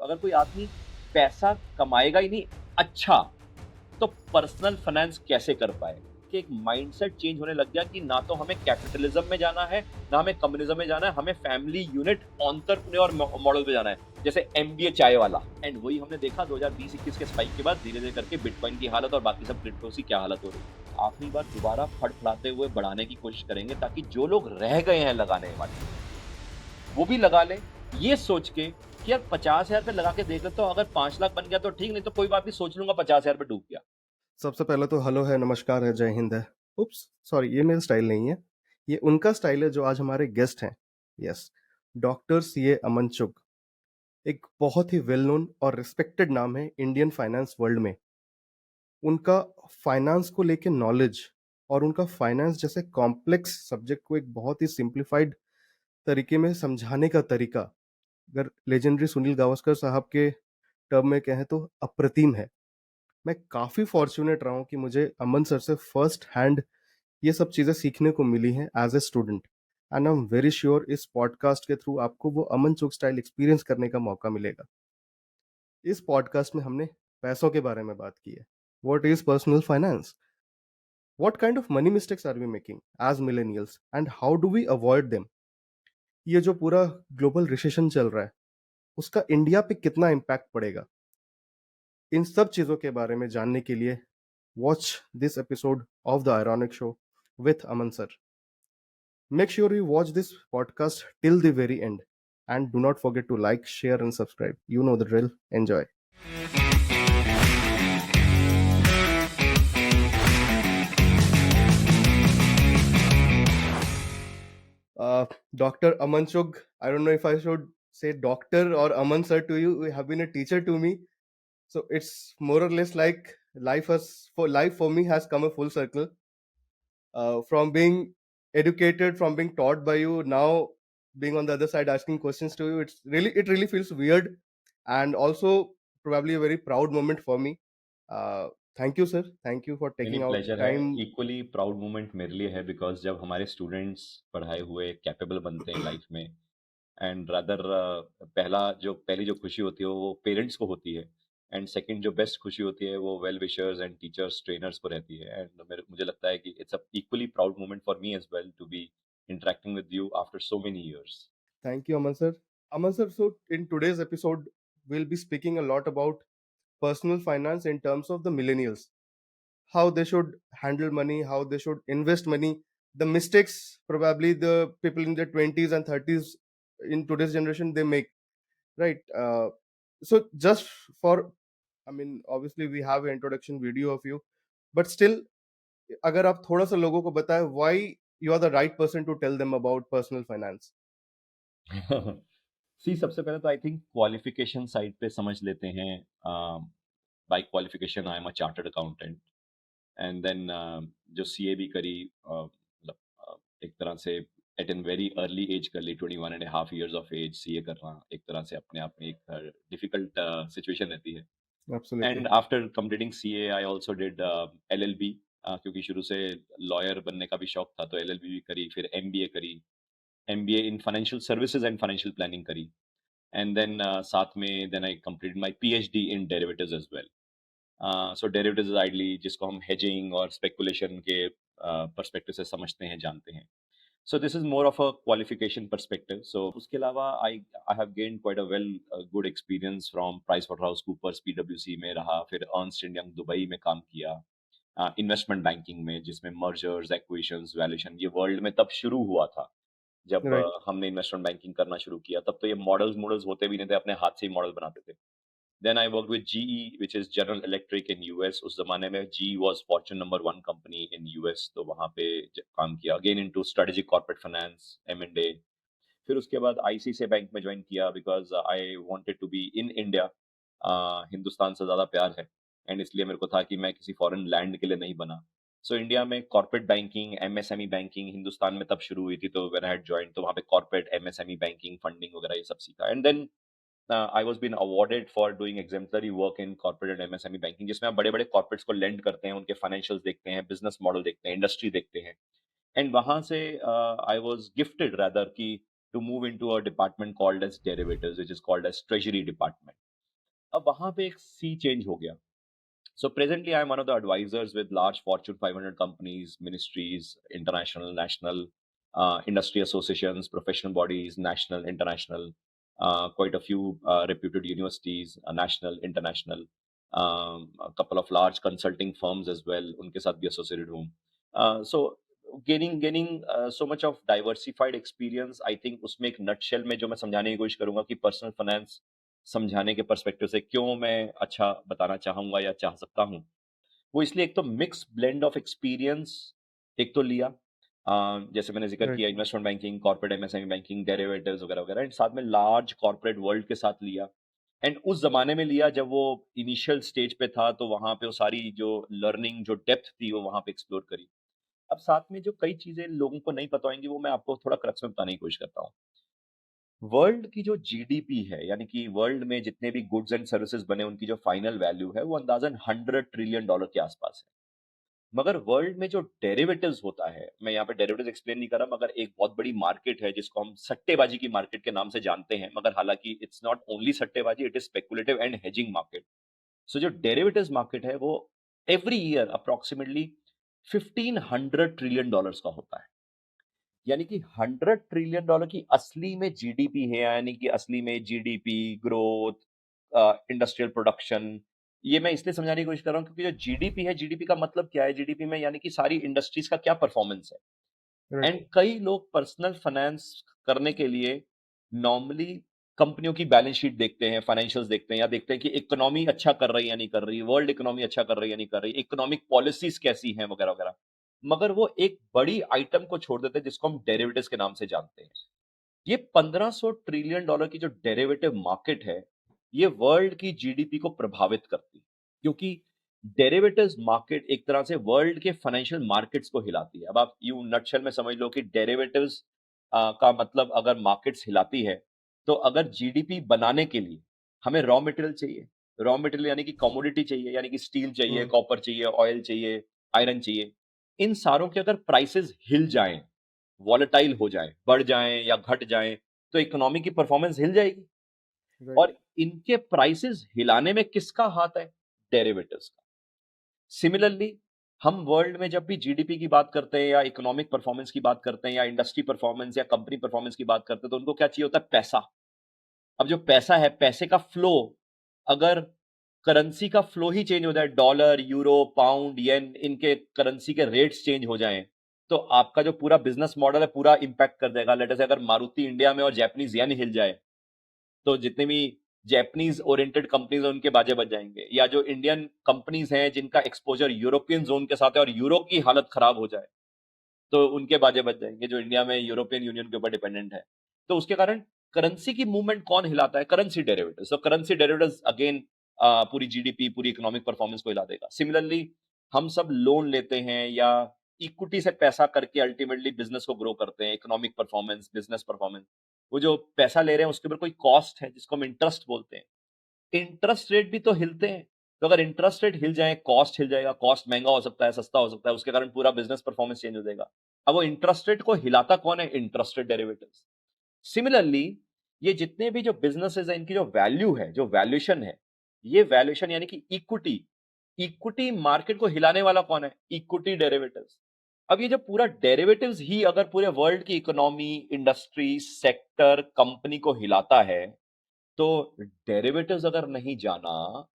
अगर कोई आदमी पैसा कमाएगा ही नहीं अच्छा, तो पर्सनल फाइनेंस कैसे कर पाएगा? कि एक माइंडसेट चेंज होने लग गया कि ना तो हमें कैपिटलिज्म में जाना है, ना हमें कम्युनिज्म में जाना है, हमें फैमिली यूनिट एंटरप्रेन्योर मॉडल पे जाना है, जैसे एमबीए चाय वाला। एंड वही हमने देखा 2020-21 के स्पाइक के बाद धीरे-धीरे करके बिटकॉइन की हालत और बाकी सब क्रिप्टोस की क्या हालत हो रही है। आखिरी बार दोबारा फड़फड़ाते हुए बढ़ाने की कोशिश करेंगे ताकि जो लोग रह गए हैं लगाने वाले, वो भी लगा लें, ये सोच के कि यार 50,000 पे लगा के देख लेता हूँ, अगर 5 लाख बन गया तो ठीक, नहीं तो कोई बात नहीं, सोच लूँगा 50,000 पे डूब गया। सबसे पहले तो हेलो है, नमस्कार है, जय हिंद है। उप्स, सॉरी, ये मेरा स्टाइल नहीं है। ये उनका स्टाइल है जो आज हमारे गेस्ट हैं। यस, डॉक्टर सीए अमन चुग। एक बहुत ही वेल नोन और रिस्पेक्टेड नाम है इंडियन फाइनेंस वर्ल्ड में। उनका फाइनेंस को लेके नॉलेज और उनका फाइनेंस जैसे कॉम्प्लेक्स सब्जेक्ट को एक बहुत ही सिंप्लीफाइड तरीके में समझाने का तरीका, अगर लेजेंडरी सुनील गावस्कर साहब के टर्म में कहें तो अप्रतिम है। मैं काफ़ी फॉर्चुनेट रहा हूँ कि मुझे अमन सर से फर्स्ट हैंड ये सब चीज़ें सीखने को मिली हैं as a student. And I am very sure इस पॉडकास्ट के थ्रू आपको वो अमन चुग स्टाइल एक्सपीरियंस करने का मौका मिलेगा। इस पॉडकास्ट में हमने पैसों के बारे में बात की है। What is personal finance, what kind of money mistakes are we making as millennials and how do we avoid them. ये जो पूरा ग्लोबल रिसेशन चल रहा है उसका इंडिया पे कितना इम्पैक्ट पड़ेगा, इन सब चीज़ों के बारे में जानने के लिए watch this episode of the ironic show with Aman sir. Make sure you watch this podcast till the very end and do not forget to like, share, and subscribe. You know the drill. Enjoy. Uh, Dr. Aman Chug, I don't know if I should say doctor or Aman sir to you. You have been a teacher to me. So it's more or less like life for me has come a full circle. From being educated, from being taught by you, now being on the other side asking questions to you, it really feels weird and also probably a very proud moment for me. uh, Thank you sir, thank you for नहीं, नहीं, taking out pleasure है। time. Equally proud moment मेरे लिए है because जब हमारे students पढ़ाए हुए कैपेबल बनते हैं लाइफ में, एंड रादर पहली जो खुशी होती है वो पेरेंट्स को होती है, एंड सेकंड जो बेस्ट खुशी होती है वो well wishers and teachers trainers को रहती है। एंड मुझे लगता है कि it's a equally proud moment for me as well to be interacting with you after so many years. Thank you, Aman sir. Aman sir, so in today's episode we'll be speaking a lot about personal finance in terms of the millennials, how they should handle money, how they should invest money, the mistakes probably the people in their 20s and 30s in today's generation they make, right? So just for, I mean, obviously we have an introduction video of you, but still, अगर आप थोड़ा सा लोगों को बताएं why you are the right person to tell them about personal finance. सी सबसे पहले तो आई थिंक क्वालिफिकेशन साइड पे समझ लेते हैं। By qualification I am a chartered accountant, and then जो सीए भी करी, मतलब एक तरह से at an very early age कर ली, 21.5 years ऑफ एज सीए करना एक तरह से अपने आप में एक डिफिकल्ट सिचुएशन रहती है। Absolutely. And after completing CA I also did LLB, क्योंकि शुरू से लॉयर बनने का भी शौक था, तो एलएलबी भी करी, फिर एमबीए करी, MBA in financial services and financial planning करी, एंड देन साथ में then I completed my PhD in derivatives as well. So derivatives ideally जिसको हम हेजिंग और स्पेकुलेशन के पर्सपेक्टिव से समझते हैं, जानते हैं। So this is more of a qualification perspective. So उसके अलावा I I have gained quite a well good experience from PricewaterhouseCoopers, पीडब्ल्यूसी में रहा, फिर अर्नस्ट एंड यंग दुबई में काम किया, इन्वेस्टमेंट बैंकिंग में, जिसमें मर्जर्स, एक्विजिशंस, वैल्यूएशन ये वर्ल्ड में तब शुरू हुआ था। जब Right. हमने इन्वेस्टमेंट बैंकिंग करना शुरू किया तब तो ये मॉडल्स मॉडल्स होते भी नहीं थे, अपने हाथ से ही मॉडल बनाते थे। Then I work with GE which is General Electric in US. उस जमाने में GE was Fortune number 1 company in US, तो वहां पे काम किया, again into strategic corporate finance, M&A. फिर उसके बाद आईसीआईसीआई बैंक में ज्वाइन किया because I wanted to be in India. Hindustan से ज़्यादा प्यार है, एंड इसलिए मेरे को था कि मैं किसी फॉरेन लैंड के लिए नहीं बना। सो इंडिया में corporate banking, MSME banking Hindustan में तब शुरू हुई थी, तो व्हेन आई हैड जॉइंड तो वहाँ पे कॉर्पोरेट एमएसएमई बैंकिंग, फंडिंग वगैरह ये सब सीखा। And then I was been awarded for doing exemplary work in corporate and MSME banking, जिसमें आप बड़े-बड़े कॉर्पोरेट्स को लेंड करते हैं, उनके फाइनेंशियल्स देखते हैं, बिजनेस मॉडल देखते हैं, इंडस्ट्री देखते हैं। एंड वहां से आई वाज गिफ्टेड रादर की to move into a department called as derivatives, which is called as treasury department. अब वहां पे एक सी चेंज हो गया. So presently, I am one of the advisors with large Fortune 500 companies, ministries, international, national, industry associations, professional bodies, national, international, quite a few reputed universities, national, international, a couple of large consulting firms as well. उनके साथ भी associated हूँ. So gaining so much of diversified experience, I think उसमें एक nutshell में जो मैं समझाने की कोशिश करूंगा कि personal finance समझाने के पर्सपेक्टिव से क्यों मैं अच्छा बताना चाहूंगा या चाह सकता हूं, वो इसलिए एक तो मिक्स ब्लेंड ऑफ एक्सपीरियंस एक तो लिया, जैसे मैंने जिक्र राइट। किया investment banking, corporate MSME banking, derivatives वगैरह वगैरह, एंड साथ में लार्ज कॉर्पोरेट वर्ल्ड के साथ लिया. एंड उस जमाने में लिया जब वो इनिशियल स्टेज पे था, तो वहां पे वो सारी जो लर्निंग जो डेप्थ थी वो वहां पे एक्सप्लोर करी. अब साथ में जो कई चीजें लोगों को नहीं पता होंगी वो मैं आपको थोड़ा क्रक्स में बताने की कोशिश करता हूँ. वर्ल्ड की जो जीडीपी है, यानी कि वर्ल्ड में जितने भी गुड्स एंड सर्विसेज बने उनकी जो फाइनल वैल्यू है वो अंदाजन $100 ट्रिलियन के आसपास है. मगर वर्ल्ड में जो डेरिवेटिव्स होता है, मैं यहाँ पे डेरिवेटिव्स एक्सप्लेन नहीं कर रहा, मगर एक बहुत बड़ी मार्केट है जिसको हम सट्टेबाजी की मार्केट के नाम से जानते हैं, मगर हालांकि इट्स नॉट ओनली सट्टेबाजी, it is speculative and hedging market. So जो डेरिवेटिव्स मार्केट है वो एवरी ईयर अप्रोक्सीमेटली $1,500 ट्रिलियन का होता है. यानी कि $100 ट्रिलियन की असली में जीडीपी है, यानी कि असली में जीडीपी ग्रोथ, इंडस्ट्रियल प्रोडक्शन. ये मैं इसलिए समझाने की कोशिश कर रहा हूँ क्योंकि जो जीडीपी है, जीडीपी का मतलब क्या है, जीडीपी में यानी कि सारी इंडस्ट्रीज का क्या परफॉर्मेंस है. राइट। एंड कई लोग पर्सनल फाइनेंस करने के लिए नॉर्मली कंपनियों की बैलेंस शीट देखते हैं, फाइनेंशियल्स देखते हैं, या देखते हैं कि इकोनॉमी अच्छा कर रही है या नहीं कर रही, वर्ल्ड इकोनॉमी अच्छा कर रही है या नहीं कर रही, इकोनॉमिक पॉलिसीज कैसी हैं वगैरह वगैरह. मगर वो एक बड़ी आइटम को छोड़ देते हैं जिसको हम डेरिवेटिव्स के नाम से जानते हैं. ये $1,500 ट्रिलियन की जो डेरिवेटिव मार्केट है, ये वर्ल्ड की जीडीपी को प्रभावित करती है, क्योंकि डेरिवेटिव्स मार्केट एक तरह से वर्ल्ड के फाइनेंशियल मार्केट्स को हिलाती है. अब आप यूं नटशेल में समझ लो कि डेरिवेटिव्स का मतलब अगर मार्केट्स हिलाती है, तो अगर जीडीपी बनाने के लिए हमें रॉ मटेरियल चाहिए, रॉ मटेरियल यानी कि कमोडिटी चाहिए, यानी कि स्टील चाहिए, हम्म। कॉपर चाहिए, ऑयल चाहिए, आयरन चाहिए. इन सारों के अगर प्राइसेस हिल जाएं, वॉलेटाइल हो जाए, बढ़ जाएं या घट जाएं, तो इकोनॉमी की परफॉर्मेंस हिल जाएगी. राइट। और इनके प्राइसेस हिलाने में किसका हाथ है? डेरिवेटिव्स का. सिमिलरली हम वर्ल्ड में जब भी जीडीपी की बात करते हैं या इकोनॉमिक परफॉर्मेंस की बात करते हैं या इंडस्ट्री परफॉर्मेंस या कंपनी परफॉर्मेंस की बात करते हैं, तो उनको क्या चाहिए होता है? पैसा. अब जो पैसा है, पैसे का फ्लो, अगर करेंसी का फ्लो ही चेंज हो जाए, डॉलर, यूरो, पाउंड, येन, इनके करेंसी के रेट्स चेंज हो जाएं, तो आपका जो पूरा बिजनेस मॉडल है पूरा इंपैक्ट कर देगा. लेट अस से अगर मारुति इंडिया में और जापानीज येन हिल जाए, तो जितने भी जापानीज ओरिएंटेड कंपनीज हैं उनके बाजे बच जाएंगे. या जो इंडियन कंपनीज हैं जिनका एक्सपोजर यूरोपियन जोन के साथ है और यूरो की हालत खराब हो जाए, तो उनके बाजे बच जाएंगे जो इंडिया में यूरोपियन यूनियन के ऊपर डिपेंडेंट है. तो उसके कारण करेंसी की मूवमेंट कौन हिलाता है? Currency derivatives. तो करेंसी डेरिवेटिव्स अगेन पूरी जीडीपी, पूरी इकोनॉमिक परफॉर्मेंस को हिला देगा. सिमिलरली हम सब लोन लेते हैं या इक्विटी से पैसा करके अल्टीमेटली बिजनेस को ग्रो करते हैं. इकोनॉमिक परफॉर्मेंस, बिजनेस परफॉर्मेंस, वो जो पैसा ले रहे हैं उसके ऊपर कोई कॉस्ट है जिसको हम इंटरेस्ट बोलते हैं. इंटरेस्ट रेट भी तो हिलते हैं. तो अगर इंटरेस्ट रेट हिल जाए, कॉस्ट हिल जाएगा. कॉस्ट महंगा हो सकता है, सस्ता हो सकता है, उसके कारण पूरा बिजनेस परफॉर्मेंस चेंज हो जाएगा. अब वो इंटरेस्ट रेट को हिलाता कौन है? Interest rate derivatives. सिमिलरली ये जितने भी जो बिजनेसेस हैं, इनकी जो वैल्यू है, जो वैल्यूएशन है, ये वैल्यूएशन यानी कि इक्विटी, इक्विटी मार्केट को हिलाने वाला कौन है? Equity derivatives. अब ये जो पूरा डेरिवेटिव्स ही अगर पूरे वर्ल्ड की इकोनॉमी, इंडस्ट्री, सेक्टर, कंपनी को हिलाता है, तो डेरिवेटिव्स अगर नहीं जाना,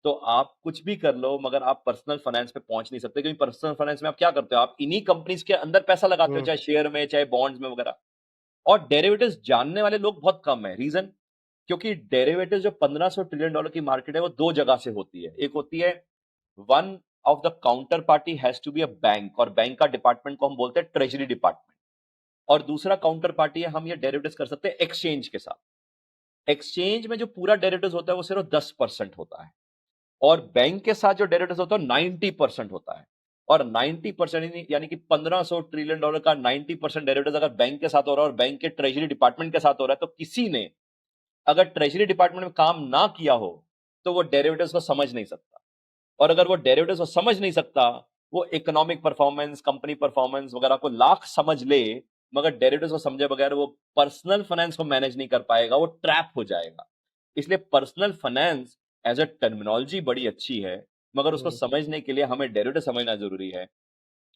तो आप कुछ भी कर लो मगर आप पर्सनल फाइनेंस पे पहुंच नहीं सकते. क्योंकि पर्सनल फाइनेंस में आप क्या करते हो? आप इन्हीं कंपनीज के अंदर पैसा लगाते हो, हम्म। चाहे शेयर में, चाहे बॉन्ड्स में वगैरह. और डेरिवेटिव्स जानने वाले लोग बहुत कम है. रीजन? क्योंकि डेरिवेटिव्स जो $1,500 ट्रिलियन की मार्केट है वो दो जगह से होती है. एक होती है, one of the counter party has to be a bank, और बैंक का डिपार्टमेंट को हम बोलते हैं ट्रेजरी डिपार्टमेंट. और दूसरा काउंटर पार्टी है, हम ये डेरिवेटिव्स कर सकते हैं एक्सचेंज के साथ. एक्सचेंज में जो पूरा डेरिवेटिव्स होता है वो सिर्फ 10% होता है, और बैंक के साथ जो डेरिवेटिव्स होता है 90% होता है. और 90% यानी कि $1,500 ट्रिलियन का 90% डेरिवेटिव्स अगर बैंक के साथ हो रहा है और बैंक के ट्रेजरी डिपार्टमेंट के साथ हो रहा है, तो किसी ने अगर ट्रेजरी डिपार्टमेंट में काम ना किया हो तो वो डेरिवेटिव्स को समझ नहीं सकता. और अगर वो डेरिवेटिव्स को समझ नहीं सकता, वो इकोनॉमिक परफॉर्मेंस, कंपनी परफॉर्मेंस वगैरह को लाख समझ ले, मगर डेरिवेटिव्स को समझे बगैर वो पर्सनल फाइनेंस को मैनेज नहीं कर पाएगा, वो ट्रैप हो जाएगा. इसलिए personal finance as a terminology बड़ी अच्छी है, मगर उसको हम्म, समझने के लिए हमें डेरिवेटिव समझना जरूरी है,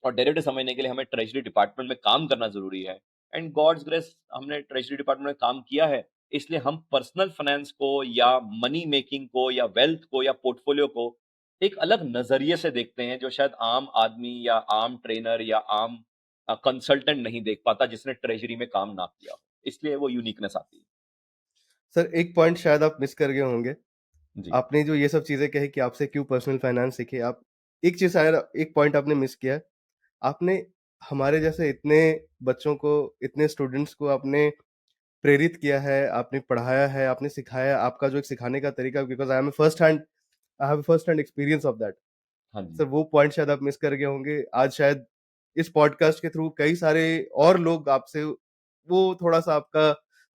और डेरिवेटिव समझने के लिए हमें ट्रेजरी डिपार्टमेंट में काम करना जरूरी है। एंड गॉड्स ग्रेस हमने ट्रेजरी डिपार्टमेंट में काम किया है, इसलिए हम पर्सनल फाइनेंस को या मनी मेकिंग को या वेल्थ को या पोर्टफोलियो को एक अलग नजरिए से देखते हैं, जो शायद आम आदमी या आम ट्रेनर या आम कंसल्टेंट नहीं देख पाता जिसने ट्रेजरी में काम ना किया हो। इसलिए वो यूनिकनेस आती सर एक पॉइंट शायद आप मिस कर गए होंगे। है। जी। आपने जो ये सब चीजें कही कि आपसे क्यों पर्सनल फाइनेंस सीखे, आप एक चीज शायद एक पॉइंट आपने मिस किया है। आपने हमारे जैसे इतने बच्चों को, इतने स्टूडेंट्स को आपने प्रेरित किया है, आपने पढ़ाया है, आपने सिखाया है। आपका जो एक सिखाने का तरीका, because I have first hand experience of that. हाँ जी। सर वो पॉइंट शायद आप मिस कर गए होंगे। आज शायद इस पॉडकास्ट के थ्रू कई सारे और लोग आपसे वो थोड़ा सा आपका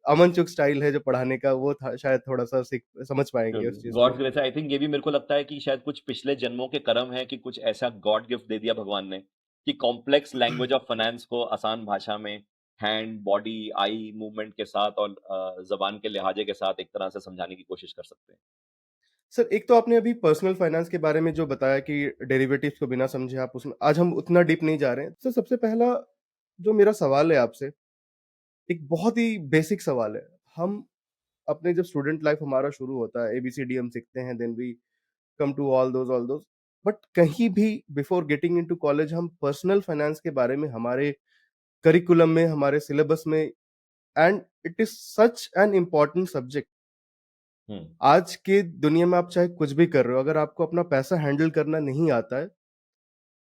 अमन चुक स्टाइल है जो पढ़ाने का, वो था शायद थोड़ा सा सीख समझ पाएंगे उस चीज गॉड को। ग्रेस, आई थिंक ये भी मेरे को लगता है कि शायद कुछ पिछले जन्मों के कर्म है कि कुछ ऐसा गॉड गिफ्ट दे दिया भगवान ने कि कॉम्प्लेक्स लैंग्वेज ऑफ फाइनेंस को आसान भाषा में हैंड बॉडी आई मूवमेंट के साथ और जबान के लिहाजे के साथ एक तरह से समझाने की कोशिश कर सकते हैं। सर एक तो आपने अभी पर्सनल फाइनेंस के बारे में जो बताया कि डेरिवेटिव्स को बिना समझे आप उसमें, आज हम उतना डीप नहीं जा रहे हैं। सर सबसे पहला जो मेरा सवाल है आपसे, एक बहुत ही बेसिक सवाल है। हम अपने जब स्टूडेंट लाइफ हमारा शुरू होता है, एबीसीडी हम सीखते हैं, then we come to all those, but कहीं भी बिफोर गेटिंग इनटू कॉलेज हम पर्सनल फाइनेंस के बारे में हमारे करिकुलम में, हमारे सिलेबस में, and it is such an important subject. Hmm. आज के दुनिया में आप चाहे कुछ भी कर रहे हो, अगर आपको अपना पैसा हैंडल करना नहीं आता है,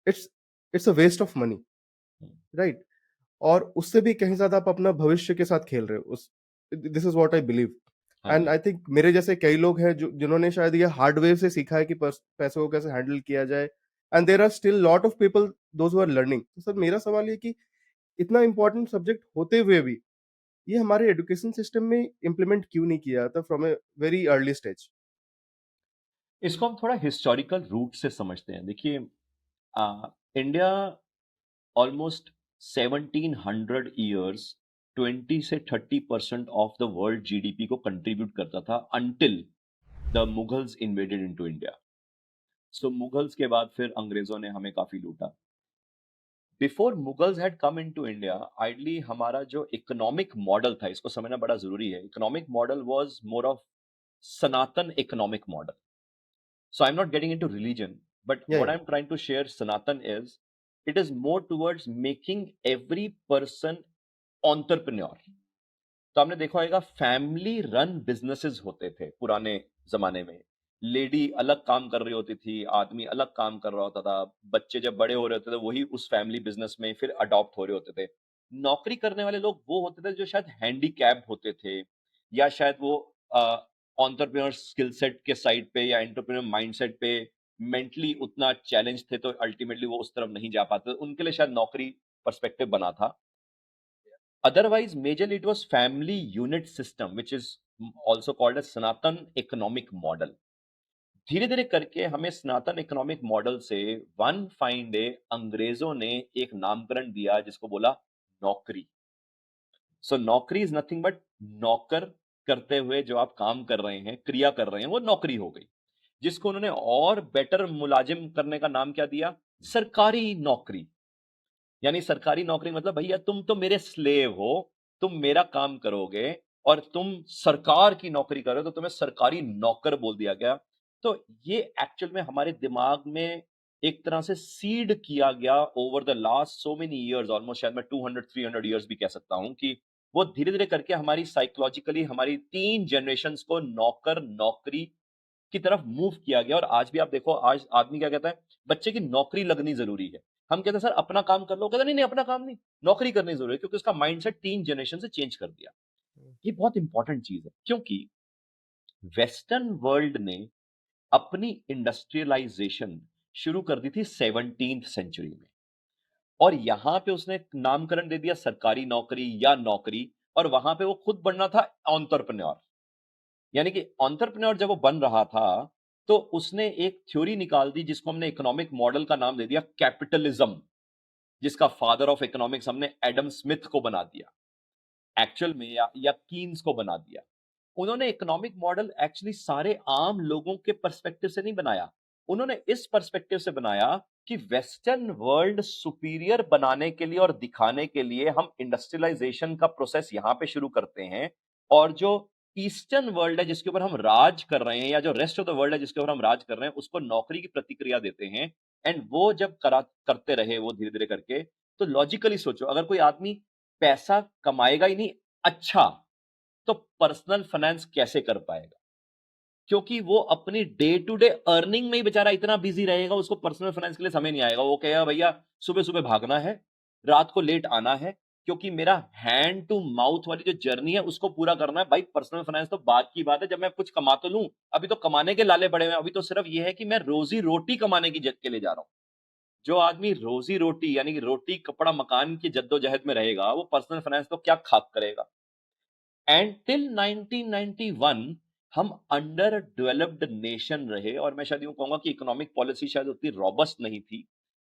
it's it's a waste of money, hmm. Right? और उससे भी कहीं ज्यादा आप अपना भविष्य के साथ खेल रहे हो। उस this is what I believe. हाँ एंड जी। आई थिंक मेरे जैसे कई लोग हैं जो जिन्होंने शायद ये हार्डवेयर से सीखा है कि पैसों को कैसे हैंडल किया जाए। And there are still lot of people those who are learning. तो सर मेरा सवाल ये कि इतना इंपॉर्टेंट सब्जेक्ट होते हुए भी ये हमारे एजुकेशन सिस्टम में इम्प्लीमेंट क्यों नहीं किया जाता from a very early stage? इसको हम थोड़ा हिस्टोरिकल रूट से समझते हैं। देखिए, इंडिया ऑलमोस्ट 1700 ईयर्स 20 से 30% ऑफ द वर्ल्ड जीडीपी को कंट्रीब्यूट करता था until the Mughals invaded into India. So Mughals के बाद फिर अंग्रेजों ने हमें काफी लूटा। Before Mughals had come into India, ideally हमारा जो इकोनॉमिक मॉडल था, इसको समझना बड़ा जरूरी है। Economic model was more of Sanatan economic model. So I'm not getting into religion, but या what I'm trying to share, Sanatan, is it is more towards making every person entrepreneur. तो आपने देखा होगा फैमिली रन बिजनेसेस होते थे पुराने जमाने में। लेडी अलग काम कर रही होती थी, आदमी अलग काम कर रहा होता था। बच्चे जब बड़े हो रहे होते थे वही उस फैमिली बिजनेस में फिर अडॉप्ट हो रहे होते थे। नौकरी करने वाले लोग वो होते थे जो शायद हैंडीकैप होते थे, या शायद वो ऑन्टरप्रेन्योर स्किल सेट के साइड पे या एंटरप्रेन्योर माइंडसेट पे मेंटली उतना चैलेंज थे, तो अल्टीमेटली वो उस तरफ नहीं जा पाते। उनके लिए शायद नौकरी पर्सपेक्टिव बना था। Otherwise, majorly it was family unit system, which is also called as Sanatan economic model. धीरे धीरे करके हमें सनातन इकोनॉमिक मॉडल से वन फाइन डे अंग्रेजों ने एक नामकरण दिया जिसको बोला नौकरी। सो नौकरी इज नथिंग बट नौकर करते हुए जो आप काम कर रहे हैं, क्रिया कर रहे हैं, वो नौकरी हो गई। जिसको उन्होंने और बेटर मुलाजिम करने का नाम क्या दिया? सरकारी नौकरी। यानी सरकारी नौकरी मतलब भैया तुम तो मेरे स्लेव हो, तुम मेरा काम करोगे, और तुम सरकार की नौकरी करो तो तुम्हें सरकारी नौकर बोल दिया गया। तो ये एक्चुअल में हमारे दिमाग में एक तरह से सीड किया गया over the last so many years, almost शायद मैं 200-300 इयर्स भी कह सकता हूं, कि वो धीरे धीरे करके हमारी साइकोलॉजिकली हमारी 3 जनरेशन को नौकर नौकरी की तरफ मूव किया गया। और आज भी आप देखो, आज आदमी क्या कहता है? बच्चे की नौकरी लगनी जरूरी है। हम कहते हैं सर अपना काम कर लो, कहते नहीं नहीं अपना काम नहीं, नौकरी करनी जरूरी है, क्योंकि उसका माइंडसेट 3 जनरेशन से चेंज कर दिया। ये बहुत इंपॉर्टेंट चीज है, क्योंकि वेस्टर्न वर्ल्ड ने अपनी इंडस्ट्रियलाइजेशन शुरू कर दी थी 17th सेंचुरी में, और यहां पे उसने नामकरण दे दिया सरकारी नौकरी या नौकरी, और वहां पे वो खुद बनना था एंटरप्रेन्योर। यानी कि एंटरप्रेन्योर जब वो बन रहा था, तो उसने एक थ्योरी निकाल दी जिसको हमने इकोनॉमिक मॉडल का नाम दे दिया कैपिटलिज्म, जिसका फादर ऑफ इकोनॉमिक्स हमने एडम स्मिथ को बना दिया एक्चुअल में, या कीन्स को बना दिया। उन्होंने इकोनॉमिक मॉडल एक्चुअली सारे आम लोगों के पर्सपेक्टिव से नहीं बनाया, उन्होंने इस पर्सपेक्टिव से बनाया कि वेस्टर्न वर्ल्ड सुपीरियर बनाने के लिए और दिखाने के लिए हम इंडस्ट्रियलाइजेशन का प्रोसेस यहां पे शुरू करते हैं, और जो ईस्टर्न वर्ल्ड है जिसके ऊपर हम राज कर रहे हैं, या जो रेस्ट ऑफ द वर्ल्ड है जिसके ऊपर हम राज कर रहे हैं, उसको नौकरी की प्रतिक्रिया देते हैं। एंड वो जब करते रहे वो धीरे धीरे करके, तो लॉजिकली सोचो, अगर कोई आदमी पैसा कमाएगा ही नहीं अच्छा, तो पर्सनल फाइनेंस कैसे कर पाएगा? क्योंकि वो अपनी डे टू डे अर्निंग में ही बेचारा इतना बिजी रहेगा, उसको पर्सनल फाइनेंस के लिए समय नहीं आएगा। वो कहेगा भैया सुबह सुबह भागना है, रात को लेट आना है, क्योंकि मेरा हैंड टू माउथ वाली जो जर्नी है उसको पूरा करना है। भाई पर्सनल फाइनेंस तो बात की बात है, जब मैं कुछ कमा तो लूं, अभी तो कमाने के लाले बड़े हुए हैं, अभी तो सिर्फ ये है कि मैं रोजी रोटी कमाने की जद के लिए जा रहा हूं। जो आदमी रोजी रोटी यानी कि रोटी कपड़ा मकान की जद्दोजहद में रहेगा, वो पर्सनल फाइनेंस तो क्या खाक करेगा। एंड टिल 1991 हम अंडर डेवलप्ड नेशन रहे, और मैं शायद यूं कहूंगा कि इकोनॉमिक पॉलिसी शायद उतनी रॉबस्ट नहीं थी।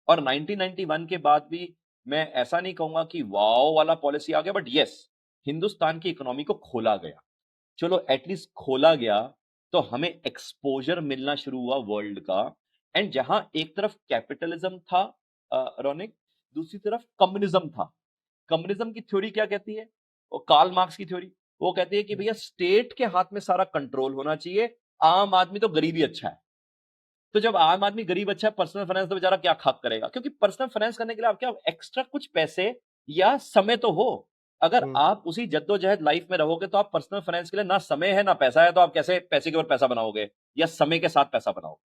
और 1991 के बाद भी मैं ऐसा नहीं कहूंगा कि वाओ वाला पॉलिसी आ गया, बट यस, हिंदुस्तान की इकोनॉमी को खोला गया। चलो एटलीस्ट खोला गया, तो हमें एक्सपोजर मिलना शुरू हुआ वर्ल्ड का। एंड जहां एक तरफ कैपिटलिज्म था रोनिक, दूसरी तरफ कम्युनिज्म था। कम्युनिज्म की थ्योरी क्या कहती है? वो कार्ल मार्क्स की थ्योरी, वो कहती है कि भैया स्टेट के हाथ में सारा कंट्रोल होना चाहिए, आम आदमी तो गरीबी अच्छा है। तो जब आम आदमी गरीब अच्छा है, पर्सनल फाइनेंस तो बेचारा क्या खाक करेगा, क्योंकि पर्सनल फाइनेंस करने के लिए आप क्या एक्स्ट्रा कुछ पैसे या समय तो हो। अगर हुँ, आप उसी जद्दोजहद लाइफ में रहोगे, तो आप पर्सनल फाइनेंस के लिए ना समय है ना पैसा है, तो आप कैसे पैसे के ऊपर पैसा बनाओगे या समय के साथ पैसा बनाओगे?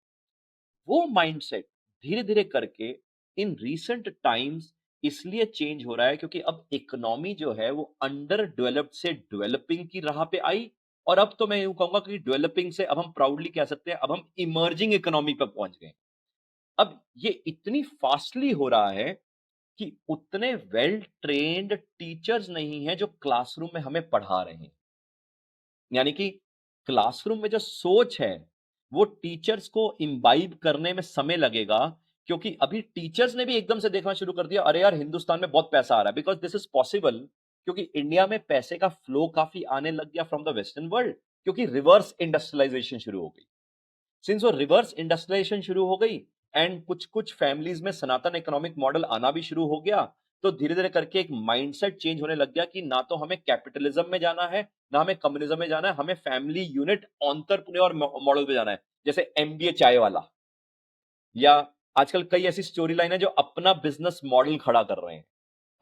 वो माइंडसेट धीरे धीरे करके इन रीसेंट टाइम्स इसलिए चेंज हो रहा है, क्योंकि अब इकोनॉमी जो है वो अंडर डेवलप्ड से डेवलपिंग की राह पे आई। और अब तो मैं यूं कहूंगा कि डेवलपिंग से अब हम प्राउडली कह सकते हैं, अब हम इमर्जिंग इकोनॉमी पर पहुंच गए। अब ये इतनी फास्टली हो रहा है कि उतने वेल ट्रेन्ड टीचर्स नहीं हैं जो क्लासरूम में हमें पढ़ा रहे हैं। यानी कि क्लासरूम में जो सोच है, वो टीचर्स को इम्बाइब करने में समय लगेगा, क्योंकि अभी टीचर्स ने भी एकदम से देखना शुरू कर दिया, अरे यार हिंदुस्तान में बहुत पैसा आ रहा है, बिकॉज दिस इज पॉसिबल, क्योंकि इंडिया में पैसे का फ्लो काफी आने लग गया फ्रॉम द वेस्टर्न वर्ल्ड, क्योंकि रिवर्स इंडस्ट्रियलाइजेशन शुरू हो गई। सिंस वो रिवर्स इंडस्ट्रियलाइजेशन शुरू हो गई, एंड कुछ कुछ फैमिलीज में सनातन इकोनॉमिक मॉडल आना भी शुरू हो गया, तो धीरे धीरे करके एक माइंडसेट चेंज होने लग गया कि ना तो हमें कैपिटलिज्म में जाना है, ना हमें कम्युनिज्म में जाना है, हमें फैमिली यूनिट एंटरप्रेन्योर मॉडल पे जाना है। जैसे एमबीए चाय वाला, या आजकल कई ऐसी स्टोरी लाइन है जो अपना बिजनेस मॉडल खड़ा कर रहे हैं।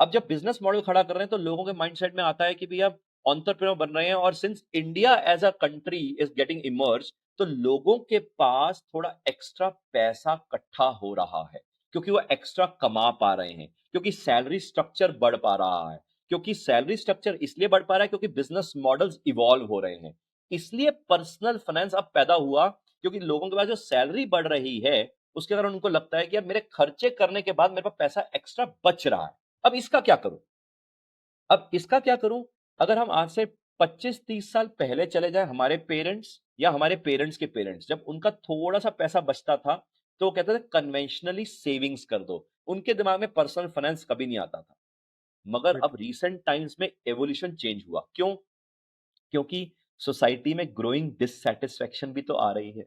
अब जब बिजनेस मॉडल खड़ा कर रहे हैं, तो लोगों के माइंडसेट में आता है कि भैया एंटरप्रेन्योर बन रहे हैं, और since India as a country is getting emerge, तो लोगों के पास थोड़ा एक्स्ट्रा पैसा इकट्ठा हो रहा है, क्योंकि वो एक्स्ट्रा कमा पा रहे हैं, क्योंकि सैलरी स्ट्रक्चर बढ़ पा रहा है। क्योंकि सैलरी स्ट्रक्चर इसलिए बढ़ पा रहा है क्योंकि बिजनेस मॉडल्स इवॉल्व हो रहे हैं। इसलिए पर्सनल फाइनेंस अब पैदा हुआ, क्योंकि लोगों के पास जो सैलरी बढ़ रही है, उसके कारण उनको लगता है कि यार मेरे खर्चे करने के बाद मेरे पास पैसा एक्स्ट्रा बच रहा है, अब इसका क्या करूं? अब इसका क्या करूं? अगर हम आज से 25-30 साल पहले चले जाएं, हमारे पेरेंट्स या हमारे पेरेंट्स के पेरेंट्स, जब उनका थोड़ा सा पैसा बचता था, तो वो कहते थे कन्वेंशनली सेविंग्स कर दो। उनके दिमाग में पर्सनल फाइनेंस कभी नहीं आता था। मगर राइट। अब रीसेंट टाइम्स में एवोल्यूशन चेंज हुआ। क्यों? क्योंकि सोसाइटी में ग्रोइंग डिससैटिस्फैक्शन भी तो आ रही है।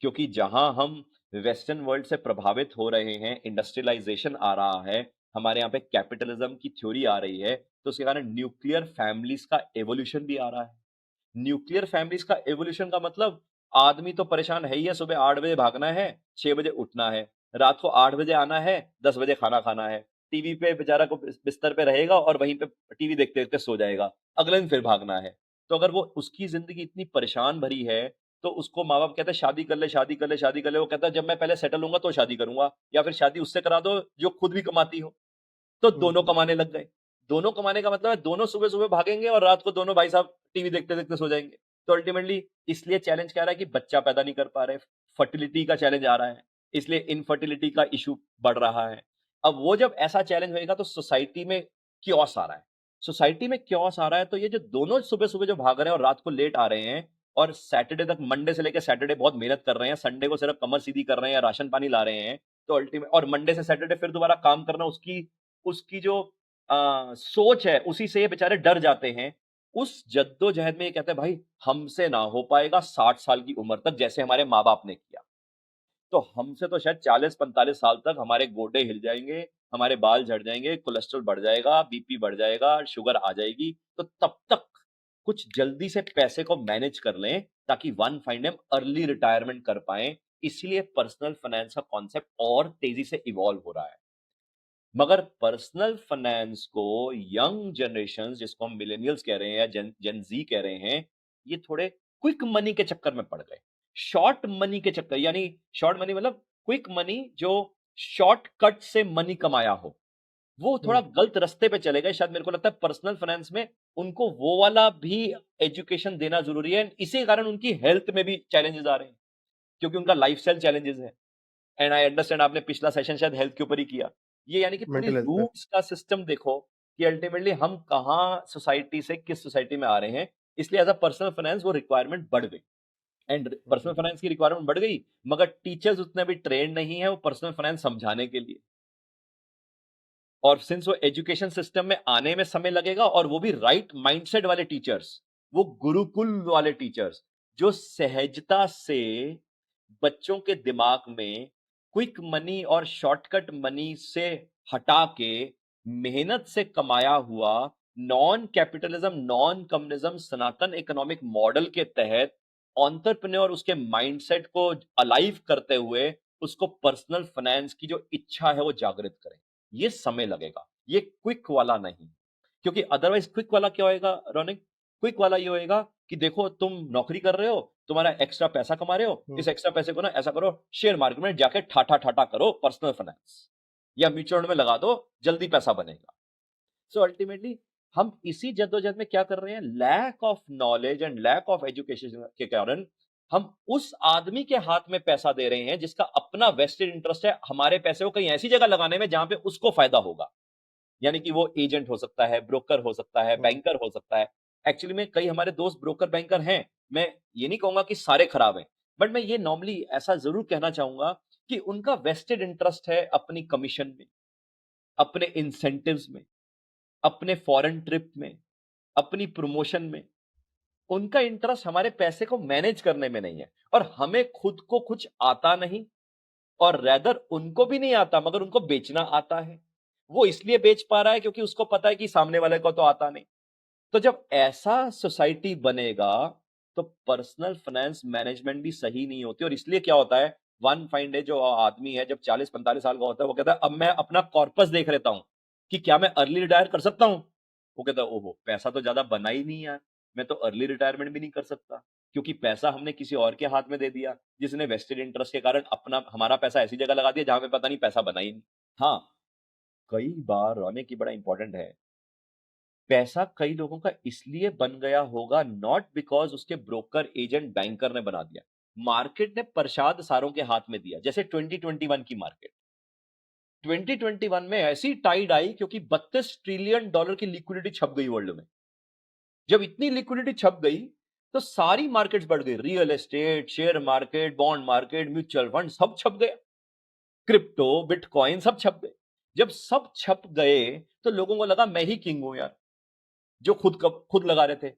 क्योंकि जहां हम वेस्टर्न वर्ल्ड से प्रभावित हो रहे हैं, इंडस्ट्रियलाइजेशन आ रहा है, हमारे यहाँ पे कैपिटलिज्म की थ्योरी आ रही है, तो उसके कारण न्यूक्लियर फैमिलीज का एवोल्यूशन भी आ रहा है। न्यूक्लियर फैमिलीज का एवोल्यूशन का मतलब, आदमी तो परेशान है ही है, सुबह 8 बजे भागना है, 6 बजे उठना है, रात को 8 बजे आना है, 10 बजे खाना खाना है, टीवी पे बेचारा को बिस्तर पे रहेगा और वहीं पे टीवी देखते देखते सो जाएगा, अगले दिन फिर भागना है। तो अगर वो उसकी जिंदगी इतनी परेशान भरी है, तो उसको माँ बाप कहते हैं शादी कर ले, शादी कर ले, शादी कर ले, वो कहता है जब मैं पहले सेटल होऊंगा तो शादी करूंगा, या फिर शादी उससे करा दो जो खुद भी कमाती हो। तो हुँ, दोनों कमाने लग गए। दोनों कमाने का मतलब है दोनों सुबह-सुबह भागेंगे और रात को दोनों भाई साहब टीवी देखते-देखते सो जाएँगे। तो अल्टीमेटली इसलिए चैलेंज क्या आ रहा है कि बच्चा पैदा नहीं कर पा रहे, फर्टिलिटी का चैलेंज आ रहा है, इसलिए इनफर्टिलिटी का इश्यू बढ़ रहा है। अब वो जब ऐसा चैलेंज होएगा, तो सोसाइटी में कियोस आ रहा है। सोसाइटी में कियोस आ रहा है, तो ये जो दोनों सुबह-सुबह जो भाग रहे हैं और रात को लेट आ रहे हैं, और सैटरडे तक, मंडे से लेके सैटरडे बहुत मेहनत कर रहे हैं, संडे को सिर्फ कमर सीधी कर रहे हैं या राशन पानी ला रहे हैं, तो और मंडे से सैटरडे फिर दोबारा काम करना, उसकी उसकी जो सोच है, उसी से ये बेचारे डर जाते हैं उस जद्दोजहद में ये कहते हैं भाई हमसे ना हो पाएगा 60 साल की उम्र तक जैसे हमारे माँ बाप ने किया। तो हमसे तो शायद 40-45 साल तक हमारे गोडे हिल जाएंगे, हमारे बाल झड़ जाएंगे, कोलेस्ट्रॉल बढ़ जाएगा, बीपी बढ़ जाएगा, शुगर आ जाएगी। तो तब तक कुछ जल्दी से पैसे को मैनेज कर लें ताकि वन फाइन हम अर्ली रिटायरमेंट कर पाए। इसलिए पर्सनल फाइनेंस का कॉन्सेप्ट और तेजी से इवॉल्व हो रहा है। मगर पर्सनल फाइनेंस को यंग जनरेशन जिसको हम मिलेनियल्स कह रहे हैं या जेन जी कह रहे हैं, ये थोड़े क्विक मनी के चक्कर में पड़ गए। शॉर्ट मनी के चक्कर, यानी शॉर्ट मनी मतलब क्विक मनी जो शॉर्टकट से मनी कमाया हो, वो थोड़ा गलत रास्ते पे चले गए। शायद मेरे को लगता है पर्सनल फाइनेंस में उनको वो वाला भी एजुकेशन देना जरूरी है। इसी कारण उनकी हेल्थ में भी चैलेंजेस आ रहे हैं क्योंकि उनका लाइफस्टाइल चैलेंजेस है। एंड आई अंडरस्टैंड आपने पिछला सेशन शायद हेल्थ के ऊपर ही किया। ये यानी कि पूरी मेंटल हेल्थ पे। रूट्स का सिस्टम देखो कि अल्टीमेटली हम कहाँ सोसाइटी से किस सोसाइटी में आ रहे हैं। इसलिए एज अ पर्सनल फाइनेंस वो रिक्वायरमेंट बढ़ गई। एंड पर्सनल फाइनेंस की रिक्वायरमेंट बढ़ गई, मगर टीचर्स उतने भी ट्रेन नहीं है वो पर्सनल फाइनेंस समझाने के लिए। और सिंस वो एजुकेशन सिस्टम में आने में समय लगेगा, और वो भी राइट माइंडसेट वाले टीचर्स, वो गुरुकुल वाले टीचर्स जो सहजता से बच्चों के दिमाग में क्विक मनी और शॉर्टकट मनी से हटा के मेहनत से कमाया हुआ नॉन कैपिटलिज्म, नॉन कम्युनिज्म, सनातन इकोनॉमिक मॉडल के तहत एंटरप्रेन्योर उसके माइंडसेट को अलाइव करते हुए उसको पर्सनल फाइनेंस की जो इच्छा है वो जागृत करें। ये समय लगेगा, ये क्विक वाला नहीं। क्योंकि अदरवाइज क्विक वाला क्या होएगा रौनिक? क्विक वाला ये होएगा कि देखो तुम नौकरी कर रहे हो, तुम्हारा एक्स्ट्रा पैसा कमा रहे हो, इस एक्स्ट्रा पैसे को ना ऐसा करो, शेयर मार्केट में जाके ठाठा ठाठा करो पर्सनल फाइनेंस, या म्यूचुअल में लगा दो, जल्दी पैसा बनेगा। सो अल्टीमेटली हम इसी जद्दोजहद में क्या कर रहे हैं, lack of knowledge and lack of education के कारण हम उस आदमी के हाथ में पैसा दे रहे हैं जिसका अपना वेस्टेड इंटरेस्ट है हमारे पैसे को कहीं ऐसी जगह लगाने में जहां पे उसको फायदा होगा। यानी कि वो एजेंट हो सकता है, ब्रोकर हो सकता है, बैंकर हो सकता है। एक्चुअली में कई हमारे दोस्त ब्रोकर बैंकर हैं। मैं ये नहीं कहूंगा कि सारे खराब हैं, बट मैं ये नॉर्मली ऐसा जरूर कहना चाहूंगा कि उनका वेस्टेड इंटरेस्ट है अपनी कमीशन में, अपने इंसेंटिव्स में, अपने फॉरेन ट्रिप में, अपनी प्रमोशन में। उनका इंटरेस्ट हमारे पैसे को मैनेज करने में नहीं है। और हमें खुद को कुछ आता नहीं, और रेदर उनको भी नहीं आता मगर उनको बेचना आता है। वो इसलिए बेच पा रहा है क्योंकि उसको पता है कि सामने वाले को तो आता नहीं। तो जब ऐसा सोसाइटी बनेगा तो पर्सनल फाइनेंस मैनेजमेंट भी सही नहीं होती। और इसलिए क्या होता है, वन फाइन डे जो आदमी है जब 40-45 साल का होता है वो कहता है अब मैं अपना कॉर्पस देख लेता हूं कि क्या मैं अर्ली रिटायर कर सकता हूं। वो कहता है ओहो पैसा तो ज्यादा बना ही नहीं यार, मैं तो अर्ली रिटायरमेंट भी नहीं कर सकता क्योंकि पैसा हमने किसी और के हाथ में दे दिया जिसने वेस्टेड इंटरेस्ट के कारण अपना हमारा पैसा ऐसी जगह लगा दिया जहां पे पता नहीं पैसा बना ही नहीं। हाँ, कई बार रोने की बड़ा इंपॉर्टेंट है, पैसा कई लोगों का इसलिए बन गया होगा नॉट बिकॉज उसके ब्रोकर एजेंट बैंकर ने बना दिया, मार्केट ने प्रसाद सारों के हाथ में दिया। जैसे 2021 की मार्केट, 2021 में ऐसी टाइड आई क्योंकि $32 ट्रिलियन की लिक्विडिटी छप गई वर्ल्ड में। जब इतनी लिक्विडिटी छप गई तो सारी मार्केट्स बढ़ गई, real estate, share market, bond market, mutual fund सब छप गए, क्रिप्टो, बिटकॉइन सब छप गए। जब सब छप गए तो लोगों को लगा मैं ही किंग हूं यार, जो खुद लगा रहे थे।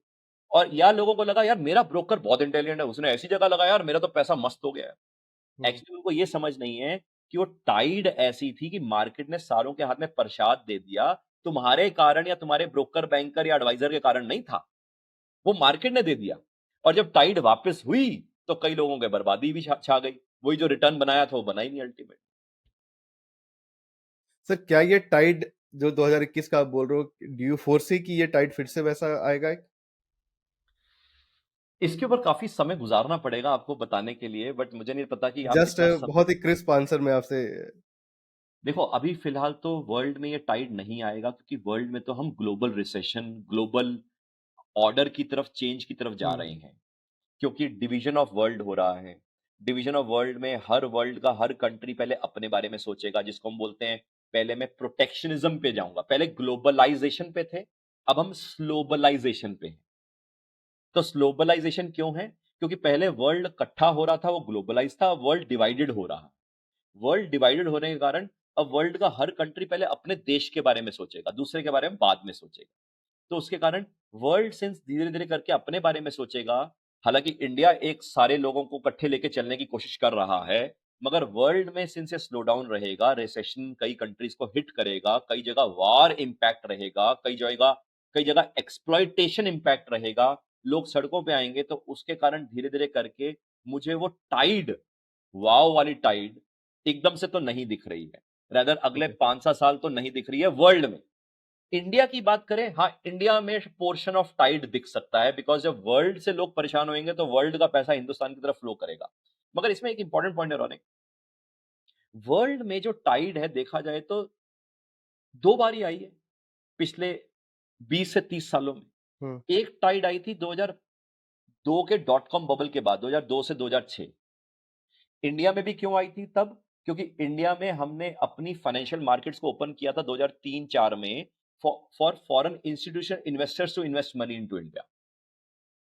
और यार लोगों को लगा यार मेरा ब्रोकर बहुत इंटेलिजेंट है, उसने ऐसी जगह लगाया और मेरा तो पैसा मस्त हो गया है। एक्चुअली उनको ये समझ नहीं है कि वो टाइड ऐसी थी कि मार्केट ने सारों के हाथ में प्रसाद दे दिया, तुम्हारे कारण या तुम्हारे ब्रोकर बैंकर या एडवाइजर के कारण नहीं था, वो मार्केट ने दे दिया। और जब टाइड वापस हुई तो कई लोगों के बर्बादी भी छा गई, वही जो रिटर्न बनाया था वो बना ही नहीं अल्टीमेट। सर क्या ये टाइड जो 2021 का आप बोल रहे हो, डू यू फोरसी कि ये टाइड फिर से वैसा आएगा? इसके ऊपर काफी समय गुजारना पड़ेगा आपको बताने के लिए, बट मुझे नहीं पता कि आप जस्ट कितना समय। बहुत ही क्रिस्प आंसर में आपसे। देखो अभी फिलहाल तो वर्ल्ड में ये टाइड नहीं आएगा क्योंकि वर्ल्ड में तो हम ग्लोबल रिसेशन, ग्लोबल ऑर्डर की तरफ, चेंज की तरफ जा रहे हैं। क्योंकि डिवीजन ऑफ वर्ल्ड हो रहा है। डिवीजन ऑफ वर्ल्ड में हर वर्ल्ड का हर कंट्री पहले अपने बारे में सोचेगा, जिसको हम बोलते हैं, पहले मैं प्रोटेक्शनिज्म पे जाऊंगा, पहले ग्लोबलाइजेशन पे थे, अब हम स्लोबलाइजेशन पे हैं। तो स्लोबलाइजेशन क्यों है? क्योंकि पहले वर्ल्ड इकट्ठा हो रहा था, वो ग्लोबलाइज था, वर्ल्ड डिवाइडेड हो रहा। वर्ल्ड डिवाइडेड होने के कारण अब वर्ल्ड का हर कंट्री पहले अपने देश के बारे में सोचेगा, दूसरे के बारे में बाद में सोचेगा। तो उसके कारण वर्ल्ड सिंस धीरे धीरे करके अपने बारे में सोचेगा, हालांकि इंडिया एक सारे लोगों को इकट्ठे लेके चलने की कोशिश कर रहा है, मगर वर्ल्ड में सिंस ये स्लो डाउन रहेगा, रिसेशन कई कंट्रीज को हिट करेगा, कई जगह वार इंपैक्ट रहेगा, कई जगह एक्सप्लॉइटेशन इंपैक्ट रहेगा, लोग सड़कों पे आएंगे, तो उसके कारण धीरे धीरे करके मुझे वो टाइड, वाव वाली टाइड एकदम से तो नहीं दिख रही है। रादर अगले ओके 5-7 साल तो नहीं दिख रही है वर्ल्ड में। इंडिया की बात करें, हाँ इंडिया में पोर्शन ऑफ टाइड दिख सकता है, बिकॉज जब वर्ल्ड से लोग परेशान होंगे तो वर्ल्ड का पैसा हिंदुस्तान की तरफ फ्लो करेगा। मगर इसमें एक इंपॉर्टेंट पॉइंट है रोनिक, वर्ल्ड में जो टाइड है देखा जाए तो 2 बार ही आई है पिछले 20 से 30 सालों में। हम्म एक टाइड आई थी 2002 के डॉट कॉम बबल के बाद, 2002 से 2006। इंडिया में भी क्यों आई थी तब? क्योंकि इंडिया में हमने अपनी फाइनेंशियल मार्केट्स को ओपन किया था 2003-4 में, for foreign institution investors to invest money into India.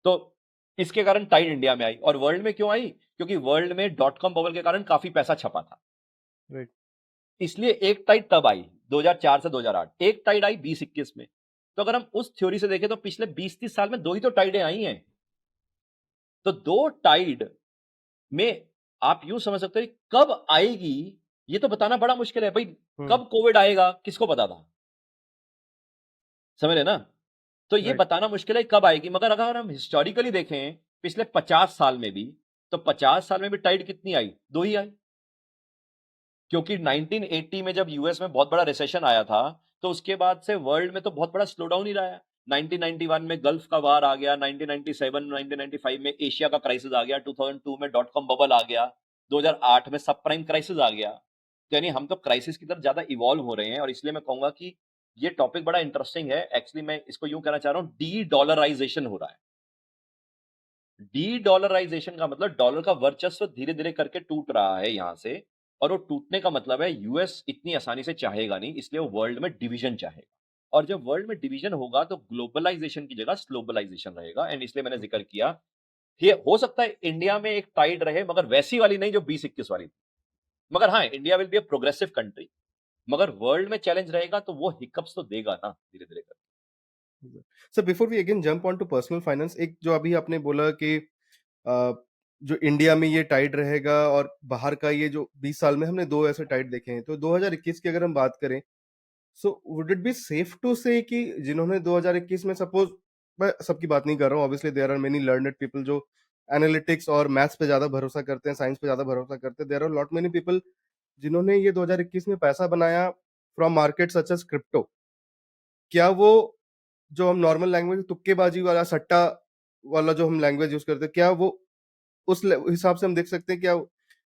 तो इसके कारण टाइड इंडिया में आई। और वर्ल्ड में क्यों आई? क्योंकि वर्ल्ड में डॉट कॉम बबल के कारण काफी पैसा छपा था, राइट इसलिए एक टाइड तब आई 2004 से 2008, एक टाइड आई 20-21 में। तो अगर हम उस थ्योरी से देखें तो पिछले 20-30 साल में 2 ही तो टाइडें आई हैं। तो 2 टाइड में आप यूं समझ सकते हो कब आएगी ये तो बताना बड़ा मुश्किल है भाई। कब कोविड आएगा किसको पता था? समझ रहे ना? तो ये राइट बताना मुश्किल है कब आएगी। मगर अगर हम हिस्टोरिकली देखें पिछले 50 साल में भी, तो 50 साल में भी टाइड कितनी आई? 2 ही आई। क्योंकि 1980 में जब यूएस में बहुत बड़ा रिसेशन आया था, तो उसके बाद से वर्ल्ड में तो बहुत बड़ा स्लो डाउन ही रहा है। 1991 में गल्फ का वार आ गया, 1997 1995 में एशिया का क्राइसिस आ गया, 2002 में डॉट कॉम बबल आ गया, 2008 में सब प्राइम क्राइसिस आ गया। तो यानी हम तो क्राइसिस की तरफ ज्यादा इवॉल्व हो रहे हैं। और इसलिए मैं कहूंगा कि ये टॉपिक बड़ा इंटरेस्टिंग है। एक्चुअली मैं इसको यूं कहना चाह रहा हूं, डी डॉलराइजेशन हो रहा है। डी डॉलराइजेशन का मतलब डॉलर का वर्चस्व धीरे धीरे करके टूट रहा है यहां से। और वो टूटने का मतलब है यूएस इतनी आसानी से चाहेगा नहीं, इसलिए वो वर्ल्ड में डिवीजन चाहेगा। और जब वर्ल्ड में डिवीजन होगा तो ग्लोबलाइजेशन की जगह स्लोबलाइजेशन रहेगा। एंड इसलिए मैंने जिक्र किया, ये हो सकता है इंडिया में एक टाइड रहे, मगर वैसी वाली नहीं जो 20-21 वाली थी। मगर हाँ, India will be a progressive country, मगर वर्ल्ड में चैलेंज रहेगा तो वो हिकअप्स तो देगा ना धीरे धीरे करके। Sir before we again jump on to personal finance, एक जो अभी आपने बोला कि अ, जो इंडिया में ये टाइड रहेगा और बाहर का ये जो 20 साल में हमने 2 ऐसे टाइड देखे हैं, तो 2021 की अगर हम बात करें, so would it be safe to say कि जिन्होंने 2021 में, सपोज मैं सबकी बात नहीं कर रहा हूँ, obviously there are many learned people जो एनालिटिक्स और मैथ्स पे ज्यादा भरोसा करते हैं, साइंस पे ज्यादा भरोसा करते हैं, there are lot many people जिन्होंने ये 2021 में पैसा बनाया from market such as crypto. क्या वो जो हम नॉर्मल लैंग्वेज तुक्केबाजी वाला सट्टा वाला जो हम लैंग्वेज यूज करते हैं, क्या वो उस हिसाब से हम देख सकते हैं, क्या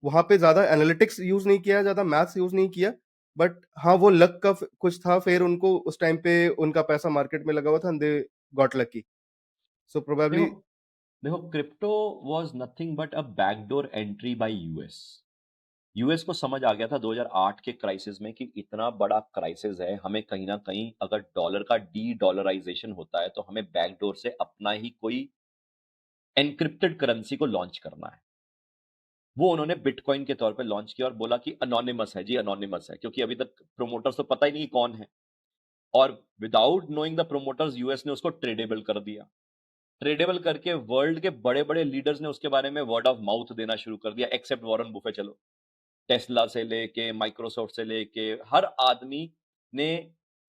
वहां पे ज्यादा एनालिटिक्स यूज नहीं किया, ज्यादा मैथ्स यूज नहीं किया, बट हाँ वो लक का कुछ था, फिर उनको उस टाइम पे उनका पैसा मार्केट में लगा हुआ था, दे गॉट लकी, सो देखो प्रोबेबली। देखो crypto was nothing but a backdoor entry bye US. US को समझ आ गया था 2008 के क्राइसिस में कि इतना बड़ा क्राइसिस है, हमें कहीं ना कहीं अगर डॉलर का डी डॉलराइजेशन होता है तो हमें बैकडोर से अपना ही कोई एनक्रिप्टेड करेंसी को लॉन्च करना है। वो उन्होंने बिटकॉइन के तौर पे लॉन्च किया और बोला कि अनोनिमस है जी, अनोनिमस है, क्योंकि अभी तक प्रोमोटर्स तो पता ही नहीं कौन है। और without knowing the promoters US ने उसको ट्रेडेबल कर दिया। ट्रेडेबल करके वर्ल्ड के बड़े बड़े लीडर्स ने उसके बारे में वर्ड ऑफ माउथ देना शुरू कर दिया, एक्सेप्ट वॉरेन बुफे। चलो, टेस्ला से लेके माइक्रोसॉफ्ट से लेके हर आदमी ने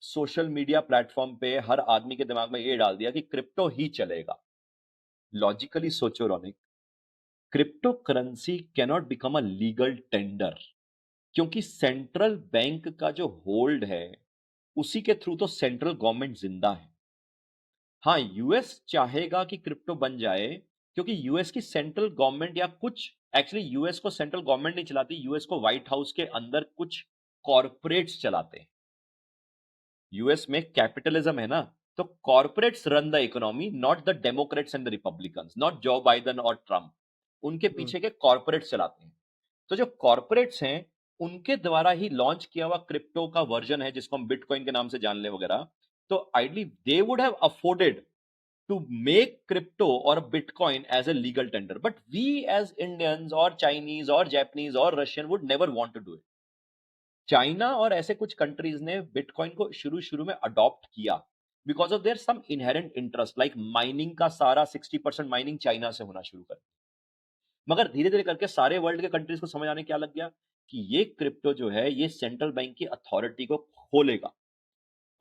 सोशल मीडिया प्लेटफॉर्म पे हर आदमी के दिमाग में ये डाल दिया कि क्रिप्टो ही चलेगा। लॉजिकली सोचो Ronik, crypto currency cannot become a legal tender, क्योंकि सेंट्रल बैंक का जो होल्ड है उसी के थ्रू तो सेंट्रल गवर्नमेंट जिंदा है। हाँ, यूएस चाहेगा कि क्रिप्टो बन जाए, क्योंकि यूएस की सेंट्रल गवर्नमेंट या कुछ, एक्चुअली यूएस को सेंट्रल गवर्नमेंट नहीं चलाती, यूएस को व्हाइट हाउस के अंदर कुछ कॉरपोरेट्स चलाते हैं। यूएस में कैपिटलिज्म है ना, तो corporates run the economy, not the Democrats and the Republicans, not Joe Biden और ट्रम्प। उनके पीछे के कॉरपोरेट्स चलाते हैं। तो जो कॉरपोरेट्स हैं उनके द्वारा ही लॉन्च किया हुआ क्रिप्टो का वर्जन है, जिसको हम बिटकॉइन के नाम से जान ले वगैरह। तो ideally they would have afforded to make crypto or Bitcoin as a legal tender. But we as Indians or Chinese or Japanese or Russian would never want to do it. China और ऐसे कुछ countries ने bitcoin को शुरू शुरू में adopt किया, because of their some inherent interest, like mining का सारा 60% माइनिंग चाइना से होना शुरू कर। मगर धीरे धीरे करके सारे वर्ल्ड के कंट्रीज को समझ आने क्या लग गया कि ये क्रिप्टो जो है ये सेंट्रल बैंक की अथॉरिटी को खोलेगा,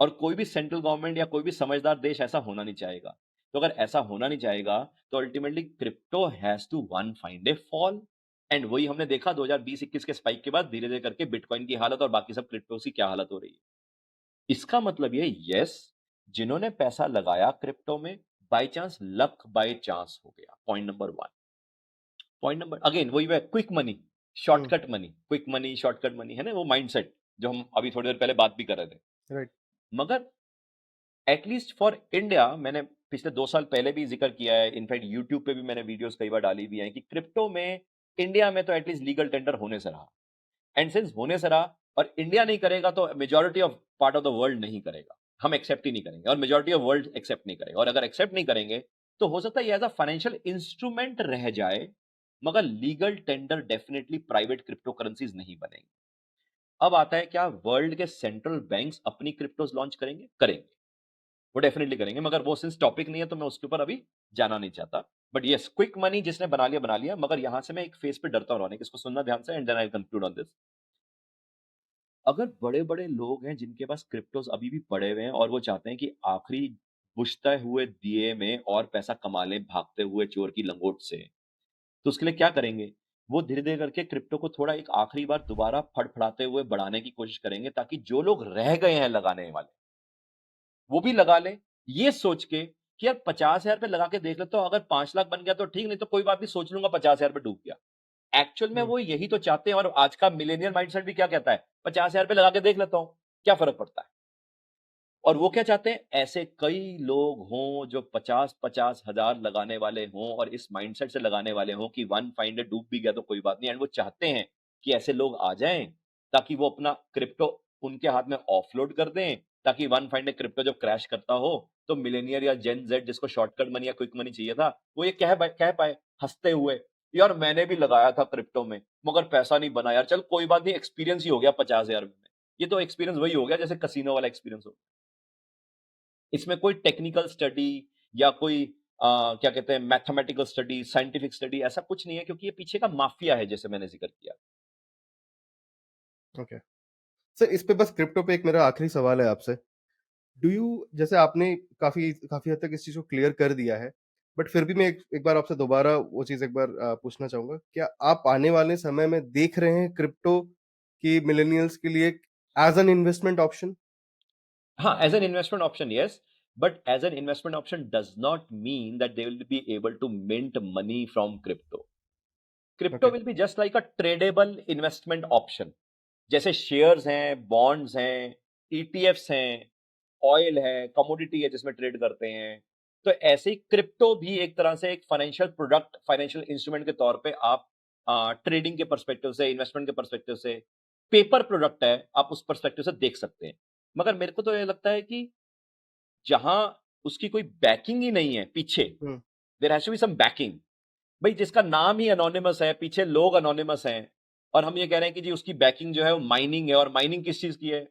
और कोई भी सेंट्रल गवर्नमेंट या कोई भी समझदार देश ऐसा होना नहीं चाहेगा। तो अगर ऐसा होना नहीं चाहेगा तो ultimately crypto has to one find a fall. And वही हमने देखा 2020-21 के स्पाइक के बाद धीरे धीरे करके बिटकॉइन की हालत और बाकी सब क्रिप्टोस की क्या हालत हो रही है। इसका मतलब ये, यस, जिन्होंने पैसा लगाया क्रिप्टो में, by chance, luck by chance हो गया। Point number one. Point number again वही है, quick money, shortcut money, quick money, shortcut money, है ना वो माइंडसेट जो हम अभी थोड़ी देर पहले बात भी कर रहे थे। राइट। मगर एटलीस्ट फॉर इंडिया, मैंने पिछले 2 साल पहले भी जिक्र किया है, इनफैक्ट यूट्यूब पे भी मैंने वीडियोस कई बार डाली भी हैं कि क्रिप्टो में इंडिया में तो एटलीस्ट लीगल टेंडर होने से रहा। एंड सिंस होने से रहा और इंडिया नहीं करेगा तो majority of part of the world नहीं करेगा, हम एक्सेप्ट ही नहीं करेंगे और मेजॉरिटी ऑफ वर्ल्ड एक्सेप्ट नहीं करेगा। और अगर एक्सेप्ट नहीं करेंगे तो हो सकता है ये एज अ फाइनेंशियल इंस्ट्रूमेंट रह जाए, मगर legal tender definitely private crypto currencies नहीं बनेंगे। अब आता है क्या वर्ल्ड के सेंट्रल बैंक्स अपनी क्रिप्टोज लॉन्च करेंगे? करेंगे, वो डेफिनेटली करेंगे, मगर वो सिंस टॉपिक नहीं है तो मैं उसके ऊपर अभी जाना नहीं चाहता। बट यस, क्विक मनी जिसने बना लिया बना लिया। मगर यहां से मैं एक फेस पे डरता हूं, इसको सुनना ध्यान से and then I conclude on this. अगर बड़े बड़े लोग हैं जिनके पास क्रिप्टोज अभी भी पड़े हुए हैं और वो चाहते हैं कि आखिरी बुझते हुए दिए में और पैसा कमा लें भागते हुए चोर की लंगोट से, तो उसके लिए क्या करेंगे? वो धीरे धीरे करके क्रिप्टो को थोड़ा एक आखिरी बार दोबारा फड़फड़ाते हुए बढ़ाने की कोशिश करेंगे, ताकि जो लोग रह गए हैं लगाने वाले वो भी लगा लें, ये सोच के कि यार 50,000 पे लगा के देख लेता हूं, अगर 5 लाख बन गया तो ठीक, नहीं तो कोई बात नहीं, सोच लूंगा 50,000 पे डूब गया। एक्चुअल में वो यही तो चाहते हैं, और आज का मिलेनियल माइंडसेट भी क्या कहता है, 50,000 पे लगा के देख लेता हूं, क्या फर्क पड़ता है। और वो क्या चाहते हैं, ऐसे कई लोग हों जो 50-50 हजार लगाने वाले हों और इस माइंडसेट से लगाने वाले हों कि वन फाइंड डूब भी गया तो कोई बात नहीं। एंड वो चाहते हैं कि ऐसे लोग आ जाएं ताकि वो अपना क्रिप्टो उनके हाथ में ऑफलोड कर दें, ताकि वन फाइंड क्रिप्टो जब क्रैश करता हो तो मिलेनियर या जेन जेड जिसको शॉर्टकट मनी या क्विक मनी चाहिए था, वो ये कह पाए हंसते हुए, यार मैंने भी लगाया था क्रिप्टो में मगर पैसा नहीं बना यार, चल कोई बात नहीं, एक्सपीरियंस ही हो गया 50,000 में। ये तो एक्सपीरियंस वही हो गया जैसे कसिनो वाला एक्सपीरियंस हो। इसमें कोई टेक्निकल स्टडी या कोई क्या कहते हैं मैथमेटिकल स्टडी, साइंटिफिक स्टडी ऐसा कुछ नहीं है, क्योंकि ये पीछे का माफिया है जैसे मैंने जिक्र किया। ओके सर, इस पे बस क्रिप्टो पे एक मेरा आखिरी सवाल है आपसे। डू यू, जैसे आपने काफी काफी हद तक इस चीज को क्लियर कर दिया है, बट फिर भी मैं एक बार आपसे दोबारा वो चीज एक बार पूछना चाहूंगा, क्या आप आने वाले समय में देख रहे हैं क्रिप्टो की मिलेनियल्स के लिए एज एन इन्वेस्टमेंट ऑप्शन? हाँ, as an investment option yes, but as an investment option does not mean that they will be able to mint money from crypto. Crypto okay. Will be just like a tradeable investment option, जैसे shares हैं, bonds हैं, ETFs हैं, oil है, commodity है जिसमें trade करते हैं। तो ऐसे ही क्रिप्टो भी एक तरह से एक फाइनेंशियल प्रोडक्ट, फाइनेंशियल इंस्ट्रूमेंट के तौर पे आप ट्रेडिंग के पर्सपेक्टिव से, इन्वेस्टमेंट के पर्सपेक्टिव से, पेपर प्रोडक्ट है, आप उस पर्सपेक्टिव से देख सकते हैं। मगर मेरे को तो ये लगता है कि जहां उसकी कोई बैकिंग ही नहीं है पीछे, hmm. There has to be some backing. भाई जिसका नाम ही अनोनिमस है, पीछे लोग अनोनिमस हैं, और हम ये कह रहे हैं कि जी उसकी बैकिंग जो है वो माइनिंग है, और माइनिंग किस चीज की है?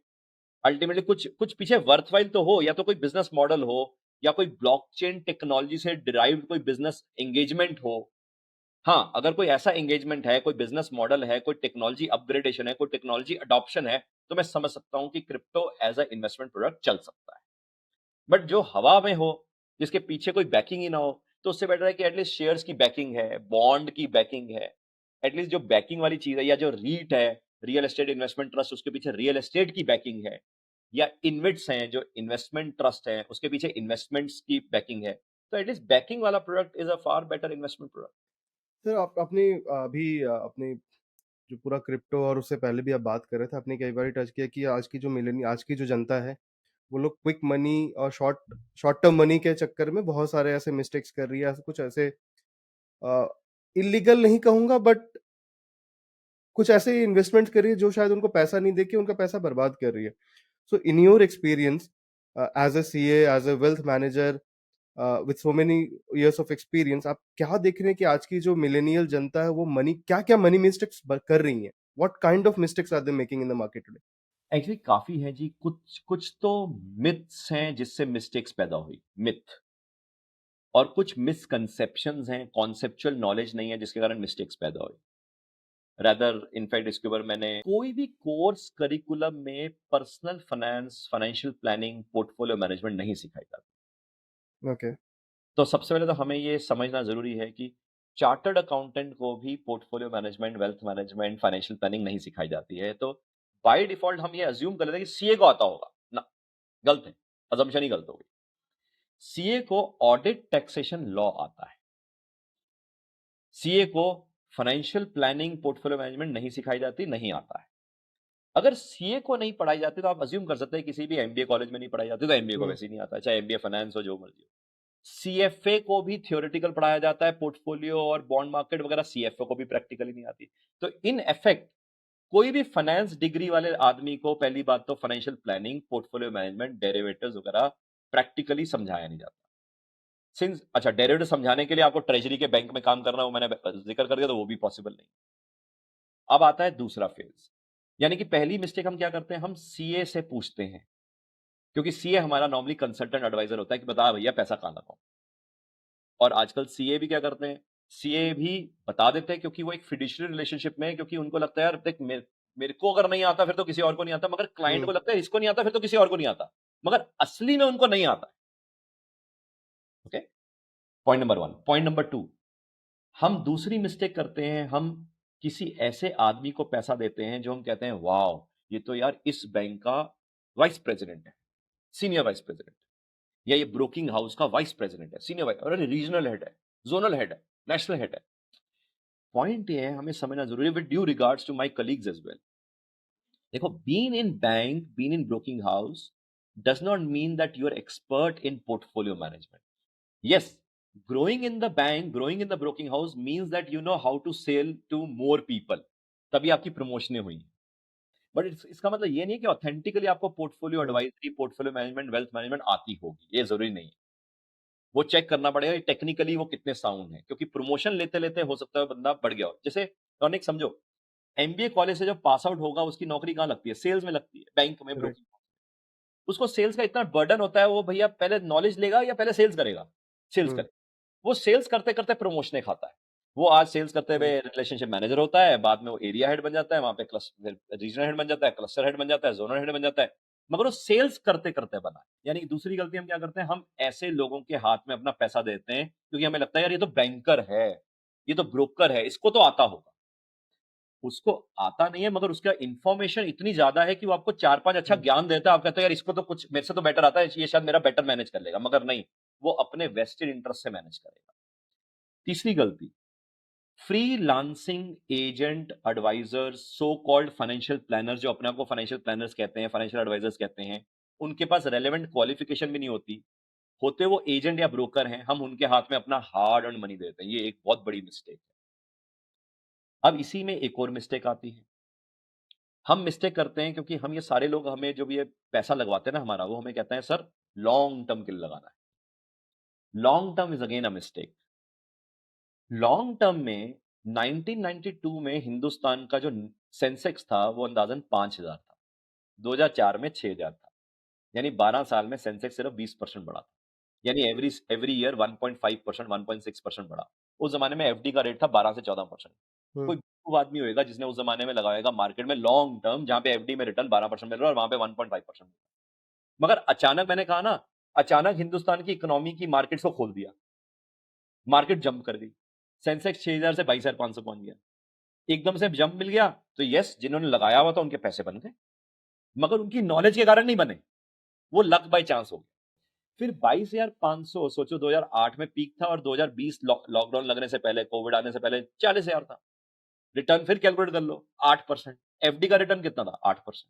अल्टीमेटली कुछ कुछ पीछे वर्थवाइल तो हो, या तो कोई बिजनेस मॉडल हो, या कोई ब्लॉकचेन टेक्नोलॉजी से डिराइव्ड कोई बिजनेस एंगेजमेंट हो। हाँ, अगर कोई ऐसा एंगेजमेंट है, कोई बिजनेस मॉडल है, कोई टेक्नोलॉजी अपग्रेडेशन है, कोई टेक्नोलॉजी अडॉप्शन है, तो मैं समझ सकता हूं कि crypto as a investment product चल सकता है। बट जो हवा में हो, जिसके पीछे कोई बैकिंग ही ना हो, तो उससे बेटर है कि एटलीस्ट शेयर्स की बैकिंग है, बॉन्ड की बैकिंग है, एटलीस्ट जो बैकिंग वाली चीज है, या जो रीट है, रियल एस्टेट इन्वेस्टमेंट ट्रस्ट, उसके पीछे रियल एस्टेट की बैकिंग है, या इन्विट्स हैं जो इन्वेस्टमेंट ट्रस्ट है उसके पीछे इन्वेस्टमेंट्स की बैकिंग है, तो एटलीस्ट बैकिंग वाला product is a far better investment product. Sir, आप अपनी अभी अपनी जो पूरा क्रिप्टो और उससे पहले भी आप बात कर रहे थे, आपने कई बार टच किया कि आज की जो जनता है, वो लोग क्विक मनी और शॉर्ट शॉर्ट टर्म मनी के चक्कर में बहुत सारे ऐसे मिस्टेक्स कर रही है, ऐसे कुछ ऐसे इलीगल नहीं कहूंगा, बट कुछ ऐसे इन्वेस्टमेंट कर रही है जो शायद उनको पैसा नहीं देके उनका पैसा बर्बाद कर रही है। So in your experience as a CA, as a wealth manager, with so many years of experience, आप क्या देख रहे हैं कि आज की जो मिलेनियल जनता है वो मनी क्या क्या मनी मिस्टेक्स कर रही है? What kind of mistakes are they making in the market today? Actually काफ़ी हैं जी, कुछ कुछ तो मिथ्स हैं जिससे मिस्टेक्स पैदा हुई, मिथ। और कुछ मिसकंसेप्शंस हैं, कॉन्सेप्चुअल नॉलेज नहीं है जिसके कारण मिस्टेक्स पैदा हुई। रादर इनफैक्ट इसके ऊपर मैंने कोई भी कोर्स करिकुलम में personal finance, financial planning, portfolio management नहीं सिखाई जाती। ओके। तो सबसे पहले तो हमें ये समझना ज़रूरी है कि चार्टर्ड अकाउंटेंट को भी portfolio management, wealth management, financial planning नहीं सिखाई जाती है। तो बाय डिफ़ॉल्ट हम ये अज़्यूम कर लेते हैं कि सीए को आता होगा। ना, गलत है। असम्पशन ही गलत हो गई। सीए को ऑडिट, टैक्सेशन, लॉ आता है। सीए को फाइनेंशियल प्लानिंग, पोर्टफोलियो मैनेजमेंट नहीं सिखाई जाती, नहीं आता है। अगर सीए को नहीं पढ़ाई जाती तो आप अज्यूम कर सकते हैं किसी भी एमबीए कॉलेज में नहीं पढ़ाई जाती तो एमबीए को हुँ, वैसे ही नहीं आता है, चाहे एमबीए फाइनेंस हो, जो मर्जी हो। सीएफए को भी थियोरेटिकल पढ़ाया जाता है, पोर्टफोलियो और बॉन्ड मार्केट वगैरह सीएफए को भी प्रैक्टिकली नहीं आती। तो इन इफेक्ट कोई भी फाइनेंस डिग्री वाले आदमी को पहली बात तो financial planning, portfolio management, derivatives वगैरह प्रैक्टिकली समझाया नहीं जाता। सिंस अच्छा, डेरिवेटिव समझाने के लिए आपको ट्रेजरी के बैंक में काम करना, वो मैंने जिक्र कर दिया, तो वो भी पॉसिबल नहीं। अब आता है दूसरा फेज, यानी कि पहली मिस्टेक हम क्या करते हैं, हम सीए से पूछते हैं, क्योंकि सीए हमारा नॉर्मली कंसल्टेंट एडवाइजर होता है कि बता भैया पैसा कहां लगाऊं। और आजकल सीए भी क्या करते हैं, सीए भी बता देते हैं, क्योंकि वो एक फिड्यूशियरी रिलेशनशिप में है, क्योंकि उनको लगता है यार देख, मेरे को अगर नहीं आता फिर तो किसी और को नहीं आता, मगर क्लाइंट हुँ, को लगता है इसको नहीं आता फिर तो किसी और को नहीं आता, मगर असली में उनको नहीं आता। Okay, point number one. Point number two, हम दूसरी मिस्टेक करते हैं, हम किसी ऐसे आदमी को पैसा देते हैं जो हम कहते हैं वाह, ये तो यार इस बैंक का वाइस प्रेसिडेंट है, सीनियर वाइस प्रेसिडेंट, या ये ब्रोकिंग हाउस का वाइस प्रेसिडेंट है, सीनियर वाइस, और रीजनल हेड है, जोनल हेड है, नेशनल हेड है। पॉइंट ये है, हमें समझना जरूरी है, with due regards to my colleagues as well. देखो, being in bank, being in broking house does not mean that you are expert in portfolio management. Yes, growing in the bank, growing in the broking house means that you know how to sell to more people. तभी आपकी प्रमोशनें हुई। But इसका मतलब ये नहीं है कि authentically आपको पोर्टफोलियो हुँ, advisory, portfolio management, wealth management आती होगी, ये जरूरी नहीं है। वो चेक करना पड़ेगा टेक्निकली वो कितने साउंड है, क्योंकि प्रमोशन लेते लेते हो सकता है बंदा बढ़ गया हो। जैसे टॉनिक समझो, एमबीए कॉलेज से जब पास आउट होगा उसकी नौकरी कहाँ लगती है, सेल्स में लगती है, बैंक में, राइट। ब्रोकिंग। उसको सेल्स का इतना बर्डन होता है, वो भैया पहले नॉलेज लेगा या पहले सेल्स करेगा, सेल्स हुँ, करेगा। वो सेल्स करते करते प्रमोशनें खाता है। वो आज सेल्स करते हुए राइट। रिलेशनशिप मैनेजर होता है, बाद में वो एरिया हेड बन जाता है, वहां पे रीजनल हेड बन जाता है, क्लस्टर हेड बन जाता है, जोनल हेड बन जाता है, मगर वो सेल्स करते करते बना है। यानी कि दूसरी गलती हम क्या करते हैं, हम ऐसे लोगों के हाथ में अपना पैसा देते हैं क्योंकि हमें लगता है यार ये तो बैंकर है, ये तो ब्रोकर है, इसको तो आता होगा। उसको आता नहीं है, मगर उसका इंफॉर्मेशन इतनी ज्यादा है कि वो आपको 4-5 अच्छा हुँ, ज्ञान देता है, आप कहते हैं यार इसको तो कुछ मेरे से तो बेटर आता है, ये शायद मेरा बेटर मैनेज कर लेगा, मगर नहीं, वो अपने वेस्टेड इंटरेस्ट से मैनेज करेगा। तीसरी गलती, freelancing agent, adviser, so called financial planner, जो अपने आप को फाइनेंशियल प्लानर्स कहते हैं, फाइनेंशियल एडवाइजर्स कहते हैं, उनके पास रेलेवेंट क्वालिफिकेशन भी नहीं होती, होते वो एजेंट या ब्रोकर हैं, हम उनके हाथ में अपना हार्ड अर्न मनी देते हैं, ये एक बहुत बड़ी मिस्टेक है। अब इसी में एक और मिस्टेक आती है, हम मिस्टेक करते हैं क्योंकि हम ये सारे लोग, हमें जो भी ये पैसा लगवाते हैं ना हमारा, वो हमें कहते हैं सर लॉन्ग टर्म के लिए लगाना है। Long term is again a mistake. Long term में 1992 में हिंदुस्तान का जो सेंसेक्स था वो अंदाजन 5,000 था, 2004 में 6,000 था, यानी 12 साल में सेंसेक्स सिर्फ 20% बढ़ा था, यानी एवरी एवरी ईयर 1.5%, 1.6% बढ़ा। उस जमाने में एफडी का रेट था 12 से 14%। हुँ, कोई बेवकूफ आदमी होएगा जिसने उस जमाने में लगाएगा मार्केट में लॉन्ग टर्म, जहां पे एफडी में रिटर्न 12% मिल रहा है और वहां पे 1.5%। मगर अचानक, मैंने कहा ना, अचानक हिंदुस्तान की इकोनॉमी की मार्केट्स को खोल दिया, मार्केट जंप कर गई, सेंसेक्स 6,000 से 22,500 पहुंच गया, एकदम से जंप मिल गया। तो यस, जिन्होंने लगाया हुआ था उनके पैसे बन गए, मगर उनकी नॉलेज के कारण नहीं बने, वो लक बाय चांस हो गया। फिर 22,500, सोचो 2008 में पीक था और 2020 लॉकडाउन लगने से पहले, कोविड आने से पहले 40,000 था। रिटर्न फिर कैलकुलेट कर लो, 8%। एफडी का रिटर्न कितना था, 8%।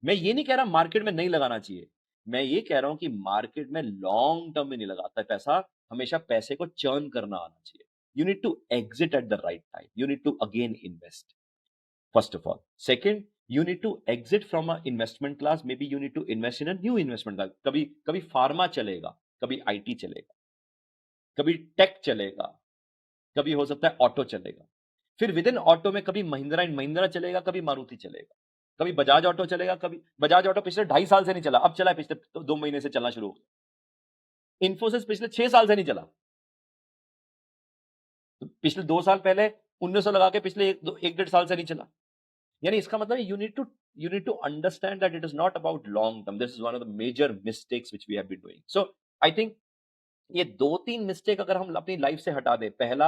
मैं ये नहीं कह रहा मार्केट में नहीं लगाना चाहिए, मैं ये कह रहा हूं कि मार्केट में लॉन्ग टर्म में नहीं लगाता है पैसा, हमेशा पैसे को चर्न करना आना चाहिए। You need to exit at the right time, you need to again invest, first of all. Second, you need to exit from a investment class, maybe you need to invest in a new investment class। कभी कभी pharma चलेगा, कभी IT चलेगा, कभी take चलेगा, कभी हो सकता है ऑटो चलेगा, फिर विद इन ऑटो में कभी महिंद्रा एंड महिंद्रा चलेगा, कभी मारुति चलेगा। कभी बजाज ऑटो चलेगा, कभी बजाज ऑटो पिछले 2.5 साल से नहीं चला, अब चला है, पिछले 2 महीने से चलना शुरू हो गया। इन्फोसिस पिछले 6 साल से नहीं चला, तो पिछले 2 साल पहले 1900 लगा के पिछले 1-1.5 साल से नहीं चला। यानी इसका मतलब you need to understand that it is not about long term. This is one of the major mistakes which we have been doing. So I think ये 2-3 मिस्टेक अगर हम अपनी लाइफ से हटा दें, पहला,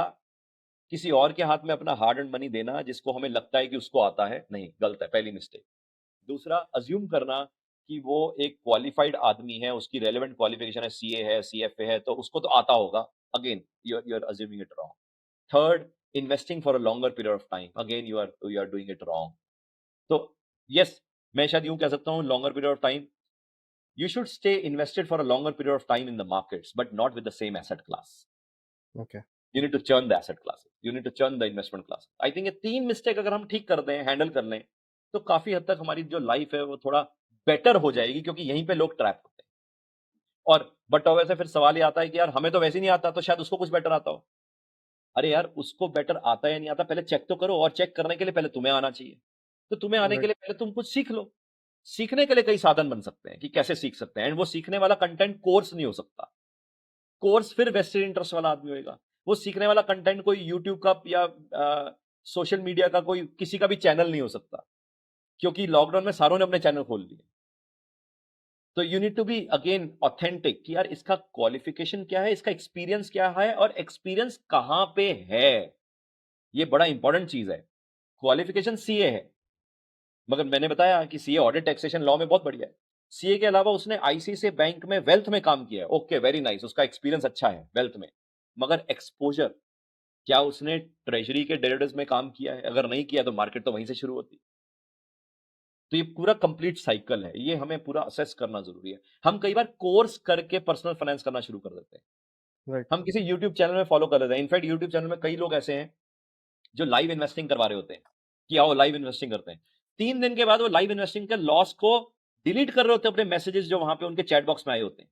किसी और के हाथ में अपना हार्ड एंड मनी देना जिसको हमें लगता है कि उसको आता है, नहीं, गलत है, पहली मिस्टेक। दूसरा, अज्यूम करना कि वो एक क्वालिफाइड आदमी है, उसकी रेलेवेंट क्वालिफिकेशन है, सीए है, सीएफए है, तो उसको तो आता होगा, again you are assuming it wrong. Third, investing for a longer period of time, again you are doing it wrong. तो यस, मैं शायद यूं कह सकता हूं, longer period of time, you should stay invested for a longer period of time in the markets, but not with the same asset class. Okay. You need to churn the asset classes. You need to churn the investment class. I think ये 3 mistake अगर हम ठीक कर दें, handle कर लें, तो काफी हद तक हमारी जो लाइफ है वो थोड़ा बेटर हो जाएगी, क्योंकि यहीं पे लोग ट्रैप होते हैं। और बट वैसे फिर सवाल ये आता है कि यार हमें तो वैसे ही नहीं आता, तो शायद उसको कुछ बेटर आता हो। अरे यार, उसको बेटर आता है या नहीं आता, पहले चेक तो करो, और चेक करने के लिए पहले तुम्हें आना चाहिए। तो तुम्हें आने के Right. लिए पहले तुम कुछ सीख लो। सीखने के लिए कई साधन बन सकते हैं कि कैसे सीख सकते हैं, एंड वो सीखने वाला कंटेंट कोर्स नहीं हो सकता। कोर्स फिर वेस्टेड इंटरेस्ट वाला आदमी होगा। वो सीखने वाला कंटेंट कोई यूट्यूब का या सोशल मीडिया का कोई किसी का भी चैनल नहीं हो सकता, क्योंकि लॉकडाउन में सारों ने अपने चैनल खोल लिए। तो you need to be again authentic कि यार इसका क्वालिफिकेशन क्या है, इसका एक्सपीरियंस क्या है, और एक्सपीरियंस कहां पे है। ये बड़ा इंपॉर्टेंट चीज है। क्वालिफिकेशन सीए है, मगर मैंने बताया कि सीए ऑडिट टैक्सेशन लॉ में बहुत बढ़िया है। सीए के अलावा उसने आईसीआईसीआई बैंक में वेल्थ में काम किया है, ओके, वेरी नाइस, उसका एक्सपीरियंस अच्छा है वेल्थ में, मगर एक्सपोजर, क्या उसने ट्रेजरी के डेरिवेटिव्स में काम किया है? अगर नहीं किया तो मार्केट तो वहीं से शुरू होती। तो ये पूरा कंप्लीट साइकिल है, ये हमें पूरा असेस करना जरूरी है। हम कई बार कोर्स करके पर्सनल फाइनेंस करना शुरू कर देते हैं। Right. हम किसी यूट्यूब चैनल में फॉलो कर लेते हैं। इनफैक्ट यूट्यूब चैनल में कई लोग ऐसे हैं जो लाइव इन्वेस्टिंग करवा रहे होते हैं कि आओ लाइव इन्वेस्टिंग करते हैं। 3 दिन के बाद वो लाइव इन्वेस्टिंग के लॉस को डिलीट कर रहे होते हैं अपने मैसेजेस जो वहां पे उनके चैट बॉक्स में आए होते हैं,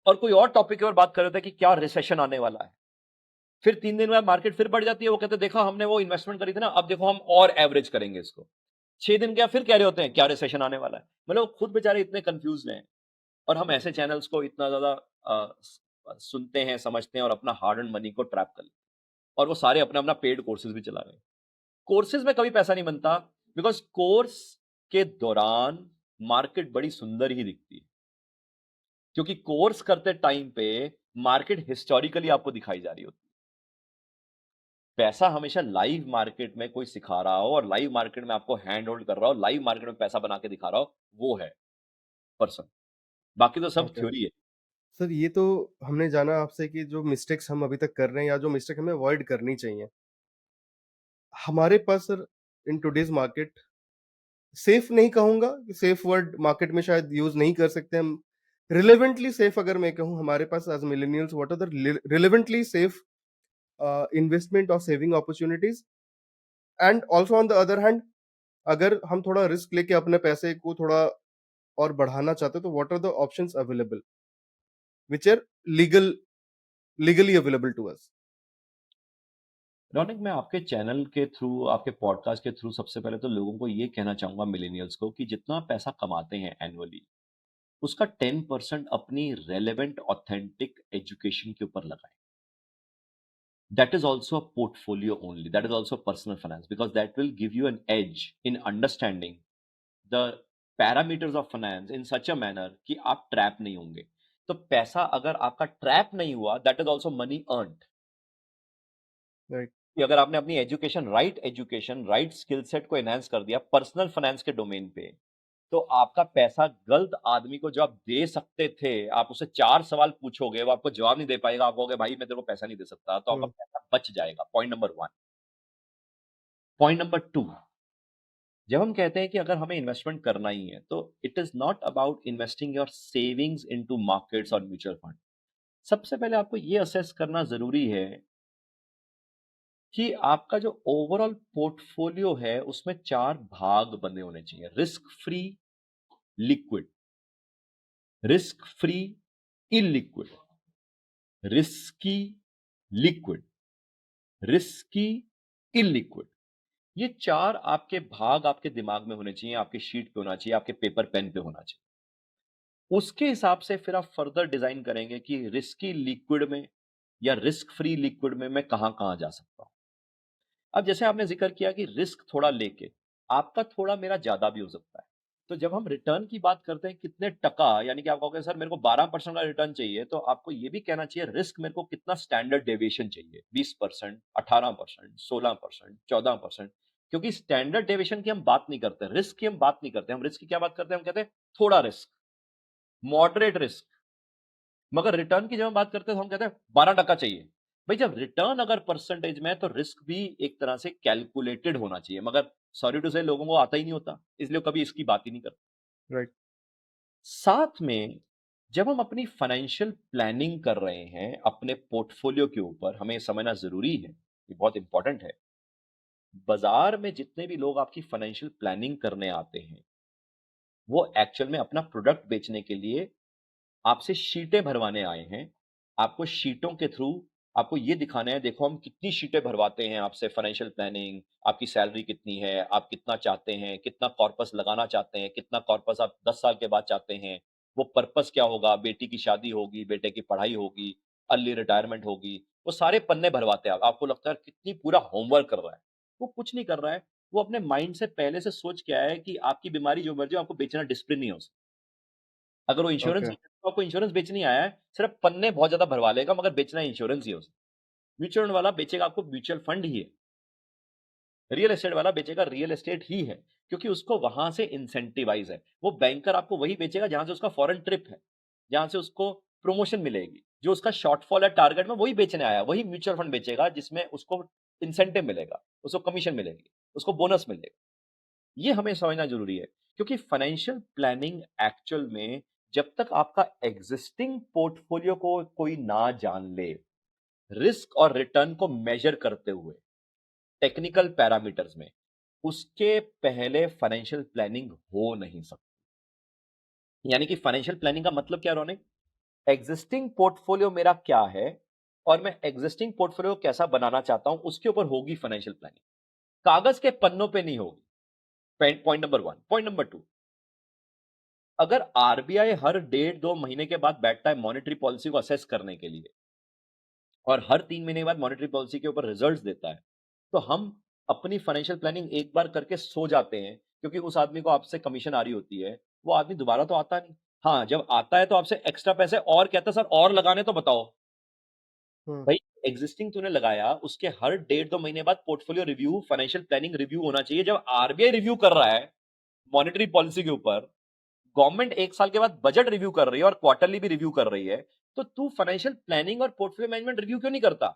और कोई और टॉपिक की ओर बात कर रहे होते हैं कि क्या रिसेशन आने वाला है। फिर 3 दिन बाद मार्केट फिर बढ़ जाती है, वो कहते हैं देखा हमने वो इन्वेस्टमेंट करी थी ना, अब देखो हम और एवरेज करेंगे इसको। 6 दिन क्या फिर कह रहे होते हैं क्या रिसेशन आने वाला है। मतलब खुद बेचारे इतने कंफ्यूज हैं, और हम ऐसे चैनल्स को इतना ज्यादा सुनते हैं, समझते हैं, और अपना हार्ड एंड मनी को ट्रैप कर लेते हैं। और वो सारे अपना अपना पेड कोर्सेज भी चला रहे हैं। कोर्सेज में कभी पैसा नहीं बनता, बिकॉज कोर्स के दौरान मार्केट बड़ी सुंदर ही दिखती है, क्योंकि कोर्स करते टाइम पे मार्केट हिस्टोरिकली आपको दिखाई जा रही होती है। पैसा हमेशा लाइव मार्केट में कोई सिखा रहा हो, और लाइव मार्केट में आपको हैंड होल्ड कर रहा हो, लाइव मार्केट में पैसा बना के दिखा रहा हो, वो है पर्सन। बाकी तो सब Okay. थ्योरी है। सर, ये तो हमने जाना आपसे कि जो मिस्टेक्स हम अभी तक कर रहे हैं या जो मिस्टेक हमें अवॉइड करनी चाहिए। हमारे पास sir in today's market safe नहीं कहूँगा, सेफ वर्ड मार्केट में शायद यूज़ नहीं कर सकते हम। रिलेवेंटली सेफ अगर मैं कहूँ, हमारे पास as millennials what are the relevantly safe investment और saving opportunities? And also on the other hand, अगर हम थोड़ा रिस्क लेके अपने पैसे को थोड़ा और बढ़ाना चाहते हैं, तो what are the options available which are legally available to us? Raunak, मैं आपके चैनल के थ्रू, आपके पॉडकास्ट के थ्रू सबसे पहले तो लोगों को ये कहना चाहूंगा, मिलेनियल्स को, कि जितना पैसा कमाते हैं एनुअली, उसका 10% अपनी रेलेवेंट ऑथेंटिक एजुकेशन के ऊपर लगाएं। That is also a portfolio only. That is also personal finance, because that will give you an edge in understanding the parameters of finance in such a manner कि आप trap नहीं होंगे। तो पैसा अगर आपका ट्रैप नहीं हुआ, that is also money earned. Right. कि अगर आपने अपनी एजुकेशन, राइट स्किल सेट को एनहांस कर दिया पर्सनल फाइनेंस के डोमेन पे, तो आपका पैसा गलत आदमी को जो आप दे सकते थे, आप उससे 4 सवाल पूछोगे, वो आपको जवाब नहीं दे पाएगा, आप कहोगे भाई मैं तेरे को पैसा नहीं दे सकता, तो आपका हुँ, पैसा बच जाएगा। Point number 1। पॉइंट नंबर 2, जब हम कहते हैं कि अगर हमें इन्वेस्टमेंट करना ही है, तो it is not about investing your savings into markets और म्यूचुअल फंड। सबसे पहले आपको यह असेस करना जरूरी है कि आपका जो ओवरऑल पोर्टफोलियो है उसमें 4 भाग बने होने चाहिए। Risk free, liquid, risk free, illiquid, risky, liquid, risky, illiquid. ये 4 आपके भाग आपके दिमाग में होने चाहिए, आपके शीट पे होना चाहिए, आपके पेपर पेन पे होना चाहिए। उसके हिसाब से फिर आप फर्दर डिज़ाइन करेंगे कि रिस्की लिक्विड में या रिस्क फ्री लिक्विड में मैं कहाँ-कहाँ जा सकता हूँ। अब जैसे आपने ज़िक्र किया कि रिस्क थोड़ा लेके, आपका थोड़ा मेरा ज़्यादा भी हो सकता है। तो जब हम रिटर्न की बात करते हैं कितने टका यानी कि आप कहोगे सर मेरे को 12% का रिटर्न चाहिए, तो आपको ये भी कहना चाहिए रिस्क मेरे को कितना स्टैंडर्ड डेविएशन चाहिए, 20%, 18%, 16%, 14%, क्योंकि स्टैंडर्ड डेविएशन की हम बात नहीं करते, रिस्क की हम बात नहीं करते। हम रिस्क की क्या बात करते हैं? हम कहते हैं थोड़ा रिस्क, मॉडरेट रिस्क। मगर रिटर्न की जब हम बात करते हैं तो हम कहते हैं 12% चाहिए। भाई जब रिटर्न अगर परसेंटेज में है तो रिस्क भी एक तरह से कैलकुलेटेड होना चाहिए, मगर सॉरी टू से लोगों को आता ही नहीं होता, इसलिए वो कभी इसकी बात ही नहीं करते। राइट। साथ में जब हम अपनी फाइनेंशियल प्लानिंग कर रहे हैं अपने पोर्टफोलियो के ऊपर, हमें समझना ज़रूरी है, ये बहुत इंपॉर्टेंट है। बाज़ार में जितने भी लोग आपकी फाइनेंशियल प्लानिंग करने आते हैं, वो एक्चुअल में अपना प्रोडक्ट बेचने के लिए आपसे शीटें भरवाने आए हैं। आपको शीटों के थ्रू आपको ये दिखाना है, देखो हम कितनी शीटें भरवाते हैं आपसे फाइनेंशियल प्लानिंग, आपकी सैलरी कितनी है, आप कितना चाहते हैं, कितना कॉर्पस लगाना चाहते हैं, कितना कॉर्पस आप 10 साल के बाद चाहते हैं, वो पर्पस क्या होगा, बेटी की शादी होगी, बेटे की पढ़ाई होगी, अर्ली रिटायरमेंट होगी, वो सारे पन्ने भरवाते हैं आप। आपको लगता है कितनी पूरा होमवर्क कर रहा है, वो कुछ नहीं कर रहा है, वो अपने माइंड से पहले से सोच के आया है कि आपकी बीमारी जो मर्ज़ी हो, आपको बेचना डिसिप्लिन नहीं हो सकता। अगर वो इंश्योरेंस ओके। बेच तो आपको इंश्योरेंस बेचने आया है, सिर्फ पन्ने बहुत ज़्यादा भरवा लेगा मगर बेचना इंश्योरेंस ही है उसे। म्यूचुअल फंड वाला बेचेगा आपको म्यूचुअल फंड ही है। रियल एस्टेट वाला बेचेगा रियल एस्टेट ही है, क्योंकि उसको वहाँ से इंसेंटिवाइज़ है। वो बैंकर आपको वही बेचेगा जहाँ से उसका फॉरेन ट्रिप है, जहाँ से उसको प्रमोशन मिलेगी। जो उसका शॉर्टफॉल है टारगेट में वही बेचने आया है, वही म्यूचुअल फंड बेचेगा जिसमें उसको इंसेंटिव मिलेगा, उसको कमीशन मिलेगी, उसको बोनस मिलेगा। ये हमें समझना ज़रूरी है, क्योंकि फाइनेंशियल प्लानिंग एक्चुअल में जब तक आपका एग्जिस्टिंग पोर्टफोलियो को कोई ना जान ले, रिस्क और रिटर्न को मेजर करते हुए, टेक्निकल पैरामीटर्स में, उसके पहले फाइनेंशियल प्लानिंग हो नहीं सकती। यानी कि फाइनेंशियल प्लानिंग का मतलब क्या रौनिक? एग्जिस्टिंग पोर्टफोलियो मेरा क्या है और मैं एग्जिस्टिंग पोर्टफोलियो कैसा बनाना चाहता हूं, उसके ऊपर होगी फाइनेंशियल प्लानिंग। कागज के पन्नों पे नहीं होगी। Point number 1। पॉइंट नंबर 2, अगर आरबीआई हर 1.5-2 महीने के बाद बैठता है मॉनेटरी पॉलिसी को असेस करने के लिए और हर 3 महीने के बाद मॉनेटरी पॉलिसी के ऊपर रिजल्ट्स देता है, तो हम अपनी फाइनेंशियल प्लानिंग एक बार करके सो जाते हैं, क्योंकि उस आदमी को आपसे कमीशन आ रही होती है। वो आदमी दोबारा तो आता नहीं। हाँ, जब आता है तो आपसे एक्स्ट्रा पैसे और कहता है, सर और लगाने तो बताओ। हुँ। भाई एग्जिस्टिंग तूने लगाया, उसके हर 1.5-2 महीने बाद portfolio review, financial planning review होना चाहिए। जब आरबीआई रिव्यू कर रहा है मॉनेटरी पॉलिसी के ऊपर, गवर्नमेंट 1 साल के बाद बजट रिव्यू कर रही है और क्वार्टरली भी रिव्यू कर रही है, तो तू फाइनेंशियल प्लानिंग और पोर्टफोलियो मैनेजमेंट रिव्यू क्यों नहीं करता?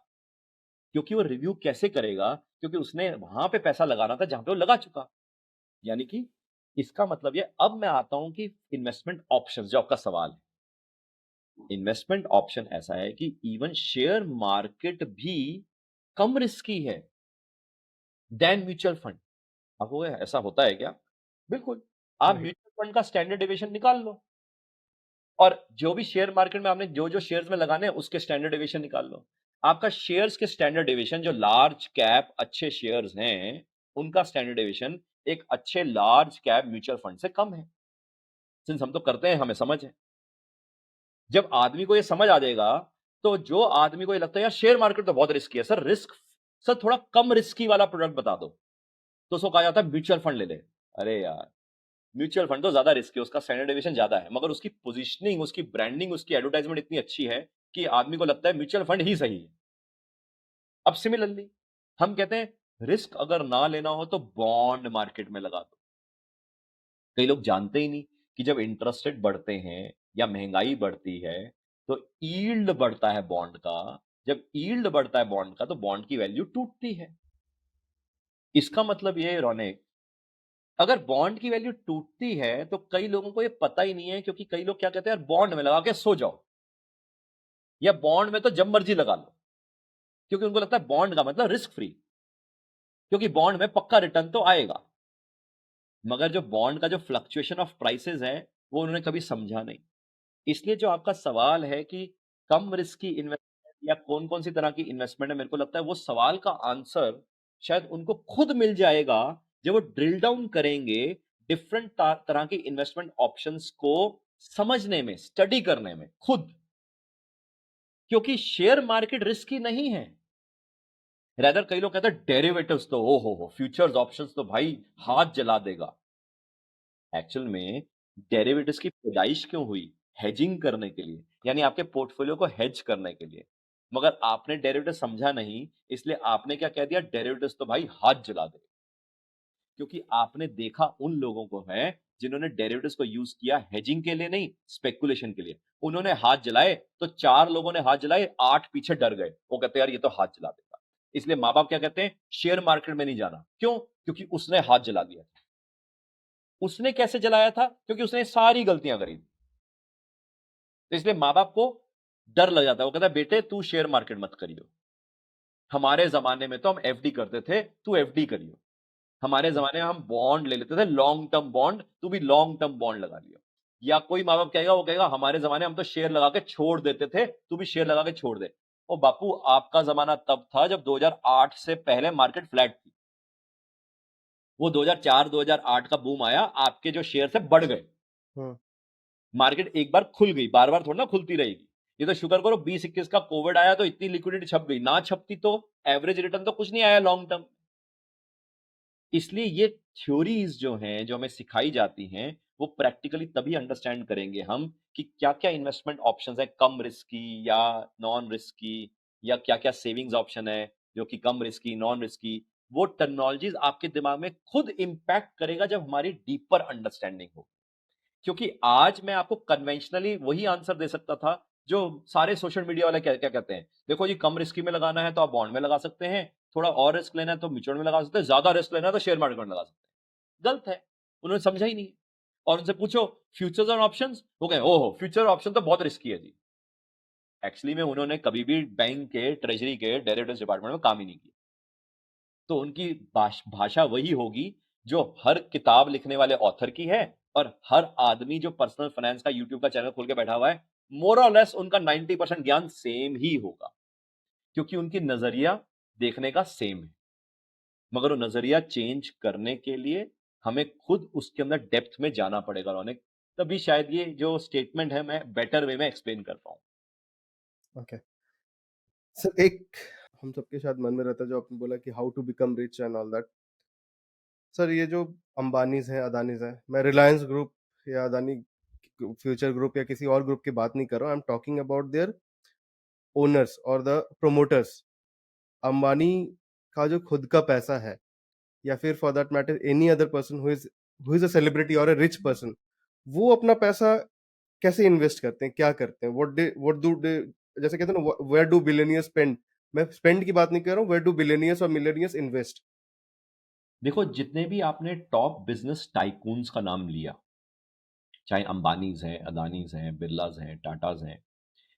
क्योंकि वो रिव्यू कैसे करेगा? क्योंकि उसने वहाँ पे पैसा लगाना था जहाँ पे वो लगा चुका। यानी कि इसका मतलब ये, अब मैं आता हूँ कि इन्वेस्टमेंट ऑप्शंस, जो आपका सवाल है। इन्वेस्टमेंट ऑप्शन ऐसा है कि इवन शेयर मार्केट भी कम रिस्की है देन म्यूचुअल फंड। आप कहोगे ऐसा होता है क्या? बिल्कुल। आप राइट। म्यूचुअल फंड का स्टैंडर्ड डेविएशन निकाल लो और जो भी शेयर मार्केट में आपने जो-जो शेयर्स में लगाने हैं उसके स्टैंडर्ड डेविएशन निकाल लो। आपका शेयर्स के स्टैंडर्ड डेविएशन, जो लार्ज कैप अच्छे शेयर्स हैं, उनका स्टैंडर्ड डेविएशन एक अच्छे लार्ज कैप म्यूचुअल फंड से कम है। सिंस हम तो करते हैं, हमें समझ है। जब आदमी को ये समझ आ जाएगा, तो जो आदमी को ये लगता है यार शेयर मार्केट तो बहुत रिस्की है, सर थोड़ा कम रिस्की वाला प्रोडक्ट बता दो, तो उसको कहा जाता है म्यूचुअल फंड ले ले। अरे यार, म्यूचुअल फंड तो ज्यादा रिस्की है, उसका स्टैंडर्ड डेविएशन ज्यादा है, मगर उसकी पोजीशनिंग, उसकी ब्रांडिंग, उसकी एडवर्टाइजमेंट इतनी अच्छी है कि आदमी को लगता है म्यूचुअल फंड ही सही है। अब सिमिलरली हम कहते हैं रिस्क अगर ना लेना हो तो बॉन्ड मार्केट में लगा दो। कई लोग जानते ही नहीं कि जब इंटरेस्ट रेट बढ़ते हैं या महंगाई बढ़ती है, तो यील्ड बढ़ता है बॉन्ड का। जब यील्ड बढ़ता है बॉन्ड का, तो बॉन्ड की वैल्यू टूटती है। इसका मतलब ये है रौनक, अगर बॉन्ड की वैल्यू टूटती है तो कई लोगों को ये पता ही नहीं है, क्योंकि कई लोग क्या कहते हैं यार बॉन्ड में लगा के सो जाओ, या बॉन्ड में तो जब मर्जी लगा लो, क्योंकि उनको लगता है बॉन्ड का मतलब रिस्क फ्री, क्योंकि बॉन्ड में पक्का रिटर्न तो आएगा। मगर जो बॉन्ड का जो फ्लक्चुएशन ऑफ प्राइसेस है, वो उन्होंने कभी समझा नहीं। इसलिए जो आपका सवाल है कि कम रिस्क की इन्वेस्टमेंट या कौन-कौन सी तरह की इन्वेस्टमेंट है, मेरे को लगता है वो सवाल का आंसर शायद उनको खुद मिल जाएगा जब वो ड्रिल डाउन करेंगे डिफरेंट तरह के इन्वेस्टमेंट ऑप्शंस को समझने में, स्टडी करने में खुद। क्योंकि शेयर मार्केट रिस्की नहीं है। रेदर कई लोग कहते हैं डेरिवेटिव्स तो ओ हो फ्यूचर्स ऑप्शंस तो भाई हाथ जला देगा। एक्चुअल में डेरिवेटिव्स की पैदाइश क्यों हुई? हेजिंग करने के लिए, यानी आपके पोर्टफोलियो को हेज करने के लिए। मगर आपने डेरिवेटिव समझा नहीं, इसलिए आपने क्या कह दिया, डेरिवेटिव्स तो भाई हाथ जला दे। क्योंकि आपने देखा उन लोगों को है जिन्होंने डेरिवेटिव्स को यूज किया हेजिंग के लिए नहीं, स्पेकुलेशन के लिए। उन्होंने हाथ जलाए तो 4 लोगों ने हाथ जलाए, 8 पीछे डर गए। वो कहते यार ये तो हाथ जला देगा। इसलिए माँ बाप क्या कहते हैं, शेयर मार्केट में नहीं जाना। क्यों? क्योंकि उसने हाथ जला दिया। उसने कैसे जलाया था? क्योंकि उसने सारी गलतियां करी। तो इसलिए माँ बाप को डर लग जाता है। वो कहता है बेटे तू शेयर मार्केट मत करियो। हमारे जमाने में तो हम एफडी करते थे, तू एफडी करियो। हमारे जमाने में हम बॉन्ड ले लेते थे, लॉन्ग टर्म बॉन्ड, तू भी लॉन्ग टर्म बॉन्ड लगा लियो। या कोई माँ बाप कहेगा, वो कहेगा हमारे जमाने में हम तो शेयर लगा के छोड़ देते थे, तू भी शेयर लगा के छोड़ दे। ओ बापू, आपका जमाना तब था जब 2008 से पहले मार्केट फ्लैट थी। वो 2004-2008 का बूम आया, आपके जो शेयर से बढ़ गए। मार्केट एक बार खुल गई, बार बार थोड़ा ना खुलती रहेगी। ये तो शुक्र करो 2021 का कोविड आया तो इतनी लिक्विडिटी छप गई, ना छपती तो एवरेज रिटर्न तो कुछ नहीं आया लॉन्ग टर्म। इसलिए ये थ्योरीज जो हैं, जो हमें सिखाई जाती हैं, वो प्रैक्टिकली तभी अंडरस्टैंड करेंगे हम कि क्या क्या इन्वेस्टमेंट ऑप्शंस है कम रिस्की या नॉन रिस्की, या क्या क्या सेविंग्स ऑप्शन है जो कि कम रिस्की नॉन रिस्की। वो टेक्नोलॉजीज आपके दिमाग में खुद इंपैक्ट करेगा जब हमारी डीपर अंडरस्टैंडिंग हो। क्योंकि आज मैं आपको कन्वेंशनली वही आंसर दे सकता था जो सारे सोशल मीडिया वाले क्या क्या कहते हैं, देखो जी कम रिस्की में लगाना है तो आप बॉन्ड में लगा सकते हैं, थोड़ा और रिस्क लेना है तो म्यूचुअल में लगा सकते हैं, ज्यादा रिस्क लेना है तो शेयर मार्केट में लगा सकते हैं। गलत है, उन्होंने समझा ही नहीं। और उनसे पूछो फ्यूचर्स और ऑप्शंस, वो कहें ओहो फ्यूचर ऑप्शन तो बहुत रिस्की है जी। एक्चुअली में उन्होंने कभी भी बैंक के ट्रेजरी के डेरिवेटिव्स डिपार्टमेंट में काम ही नहीं किया। तो उनकी भाषा वही होगी जो हर किताब लिखने वाले ऑथर की है, और हर आदमी जो पर्सनल फाइनेंस का यूट्यूब का चैनल खोल के बैठा हुआ है, मोर और लेस उनका 90% ज्ञान सेम ही होगा। क्योंकि उनकी नजरिया देखने का सेम है। मगर वो नजरिया चेंज करने के लिए हमें खुद उसके अंदर डेप्थ में जाना पड़ेगा रौनक। तभी शायद ये जो स्टेटमेंट है मैं बेटर वे में एक्सप्लेन कर पाऊं। ओके सर, एक हम सबके शायद मन में रहता है जो आपने बोला कि how to become rich and all that. Sir ये जो अंबानीज हैं, अदानीज हैं, मैं रिलायंस ग्रुप या अदानी फ्यूचर ग्रुप या किसी और ग्रुप की बात नहीं कर रहा हूँ। I am talking about their owners और द प्रोमोटर्स। अंबानी का जो खुद का पैसा है, या फिर for that matter any other person who is a celebrity और अ रिच पर्सन, वो अपना पैसा कैसे इन्वेस्ट करते हैं, क्या करते हैं, व्हाट डू दे, जैसे कहते हैं ना, वेयर डू बिलियनियर्स स्पेंड। मैं स्पेंड की बात नहीं कर रहा हूँ, वेयर डू बिलियनियर्स और मिलियनियर्स इन्वेस्ट। देखो जितने भी आपने टॉप बिजनेस टाइकून्स का नाम लिया, चाहे अंबानीज हैं, अदानीज हैं, बिरलाज हैं, टाटाज हैं,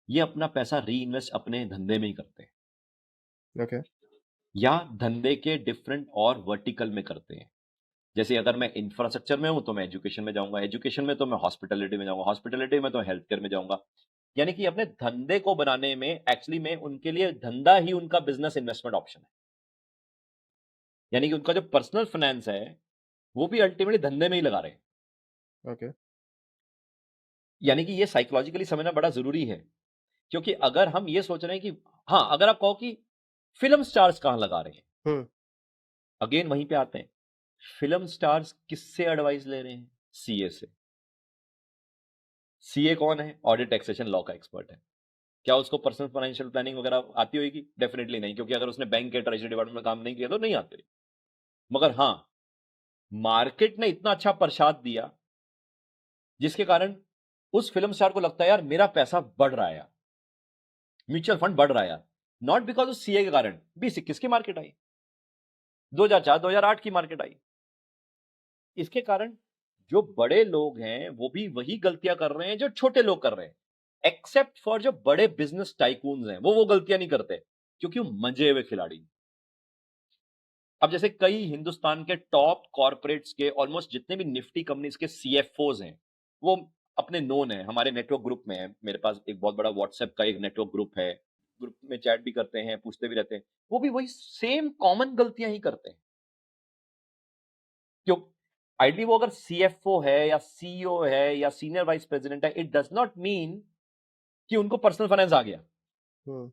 ये अपना पैसा री इन्वेस्ट अपने धंधे में ही करते हैं। ओके या धंधे के डिफरेंट और वर्टिकल में करते हैं। जैसे अगर मैं इंफ्रास्ट्रक्चर में हूं तो मैं एजुकेशन में जाऊंगा, एजुकेशन में तो मैं हॉस्पिटलिटी में जाऊंगा, हॉस्पिटलिटी में तो हेल्थ केयर में जाऊंगा। यानी कि अपने धंधे को बनाने में एक्चुअली में उनके लिए धंधा ही उनका बिजनेस इन्वेस्टमेंट ऑप्शन है। यानी कि उनका जो पर्सनल फाइनेंस है वो भी अल्टीमेटली धंधे में ही लगा रहे हैं। ओके यानी कि ये साइकोलॉजिकली समझना बड़ा जरूरी है। क्योंकि अगर हम ये सोच रहे हैं कि हाँ, अगर आप कहो कि फिल्म स्टार्स कहां लगा रहे हैं, अगेन वहीं पे आते हैं। फिल्म स्टार्स किससे एडवाइस ले रहे हैं? सीए से। सीए कौन है? ऑडिट टैक्सेशन लॉ का एक्सपर्ट है। क्या उसको पर्सनल फाइनेंशियल प्लानिंग वगैरह आती होगी? डेफिनेटली नहीं, क्योंकि अगर उसने बैंक के ट्रेजरी डिपार्टमेंट में काम नहीं किया तो नहीं आती। मगर हाँ, मार्केट ने इतना अच्छा प्रसाद दिया जिसके कारण उस फिल्म स्टार को लगता है यार मेरा पैसा बढ़ रहा है यार, म्यूचुअल फंड बढ़ रहा है यार। नॉट बिकॉज उस सीए के कारण। 2021 की मार्केट आई, 2004-2008 की मार्केट आई। इसके कारण जो बड़े लोग हैं वो भी वही गलतियां कर रहे हैं जो छोटे लोग कर रहे हैं। एक्सेप्ट फॉर जो बड़े बिजनेस टाइकून्स हैं, वो गलतियां नहीं करते क्योंकि वो मंजे हुए खिलाड़ी। अब जैसे कई हिंदुस्तान के टॉप कॉर्पोरेट्स के ऑलमोस्ट जितने भी निफ्टी कंपनीज के सीएफओज हैं, वो अपने नोन है, हमारे नेटवर्क ग्रुप में है। मेरे पास एक बहुत बड़ा व्हाट्सएप का एक नेटवर्क ग्रुप है। ग्रुप में चैट भी करते हैं, पूछते भी रहते हैं, वो भी वही सेम कॉमन गलतियां ही करते हैं। क्यों? आइडियली वो अगर सीएफओ है या सीईओ है या सीनियर वाइस प्रेसिडेंट है, इट डज नॉट मीन कि उनको पर्सनल फाइनेंस आ गया। हम्म,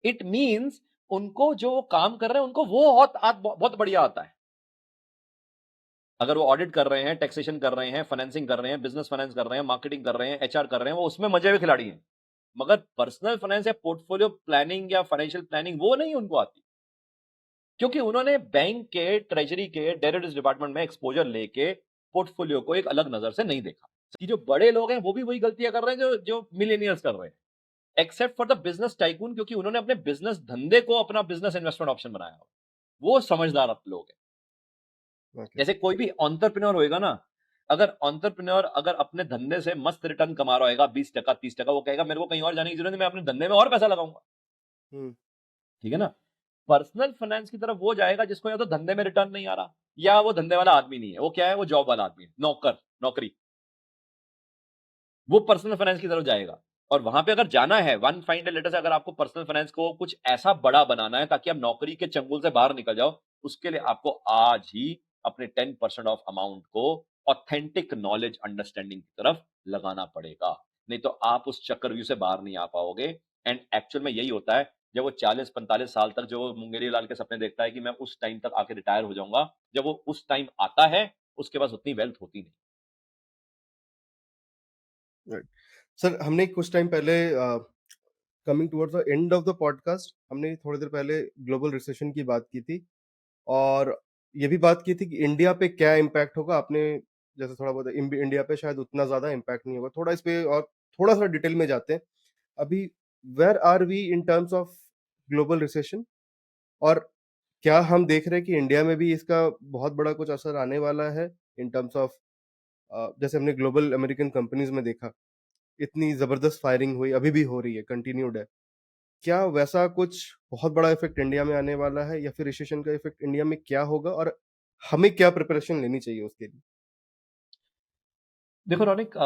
इट मीन्स उनको जो वो काम कर रहे हैं, उनको वो बहुत बढ़िया आता है। अगर वो ऑडिट कर रहे हैं, टैक्सेशन कर रहे हैं, फाइनेंसिंग कर रहे हैं, बिजनेस फाइनेंस कर रहे हैं, मार्केटिंग कर रहे हैं, एचआर कर रहे हैं, वो उसमें मजे हुए खिलाड़ी हैं। मगर पर्सनल फाइनेंस या पोर्टफोलियो प्लानिंग या फाइनेंशियल प्लानिंग वो नहीं उनको आती, क्योंकि उन्होंने बैंक के, ट्रेजरी के, डेरिवेटिव्स डिपार्टमेंट में एक्सपोजर लेके पोर्टफोलियो को एक अलग नजर से नहीं देखा। कि जो बड़े लोग हैं वो भी वही गलतियां कर रहे हैं जो जो मिलेनियल्स कर रहे हैं, except for the business tycoon, क्योंकि उन्होंने अपने बिजनेस धंधे को अपना बिजनेस इन्वेस्टमेंट ऑप्शन बनाया हो। वो समझदार लोग हैं। ओके। जैसे कोई भी एंटरप्रेन्योर होएगा ना, अगर एंटरप्रेन्योर अगर अपने धंधे से मस्त रिटर्न कमा रहा होगा 20% 30%, वो कहेगा मेरे को कहीं और जाने की जरूरत नहीं, मैं अपने धंधे में और पैसा लगाऊंगा। हम्म, ठीक है ना? पर्सनल फाइनेंस की तरफ वो जाएगा जिसको या तो धंधे में रिटर्न नहीं आ रहा, या वो धंधे वाला आदमी नहीं है, वो क्या है, वो जॉब वाला आदमी है, नौकरी। वो पर्सनल फाइनेंस की तरफ जाएगा। और वहां पे अगर जाना है, वन फाइंड लेटर से अगर आपको पर्सनल फाइनेंस को कुछ ऐसा बड़ा बनाना है ताकि आप नौकरी के चंगुल से बाहर निकल जाओ, उसके लिए आपको आज ही अपने 10% ऑफ अमाउंट को ऑथेंटिक नॉलेज अंडरस्टैंडिंग की तरफ लगाना पड़ेगा। नहीं तो आप उस चक्रव्यूह से बाहर नहीं आ पाओगे। एंड एक्चुअल में यही होता है, जब वो 40-45 साल तक जो मुंगेरी लाल के सपने देखता है कि मैं उस टाइम तक आके रिटायर हो जाऊंगा, जब वो उस टाइम आता है, उसके पास उतनी वेल्थ होती नहीं। राइट। सर, हमने कुछ टाइम पहले coming towards the end of the podcast, हमने थोड़ी देर पहले ग्लोबल रिसेशन की बात की थी, और ये भी बात की थी कि इंडिया पे क्या इम्पैक्ट होगा। आपने जैसे थोड़ा बहुत इंडिया पे शायद उतना ज्यादा इम्पैक्ट नहीं होगा, थोड़ा इस पे और थोड़ा सा डिटेल में जाते हैं। अभी where are we in terms of global recession, और क्या हम देख रहे हैं कि इंडिया में भी इसका बहुत बड़ा कुछ असर आने वाला है इन टर्म्स ऑफ, जैसे हमने ग्लोबल अमेरिकन कंपनीज में देखा, इतनी जबरदस्त फायरिंग हुई, अभी भी हो रही है, कंटिन्यूड है। क्या वैसा कुछ बहुत बड़ा इफेक्ट इंडिया में आने वाला है, या फिर रिसेशन का इफेक्ट इंडिया में क्या होगा, और हमें क्या प्रिपरेशन लेनी चाहिए उसके लिए? देखो रौनिक,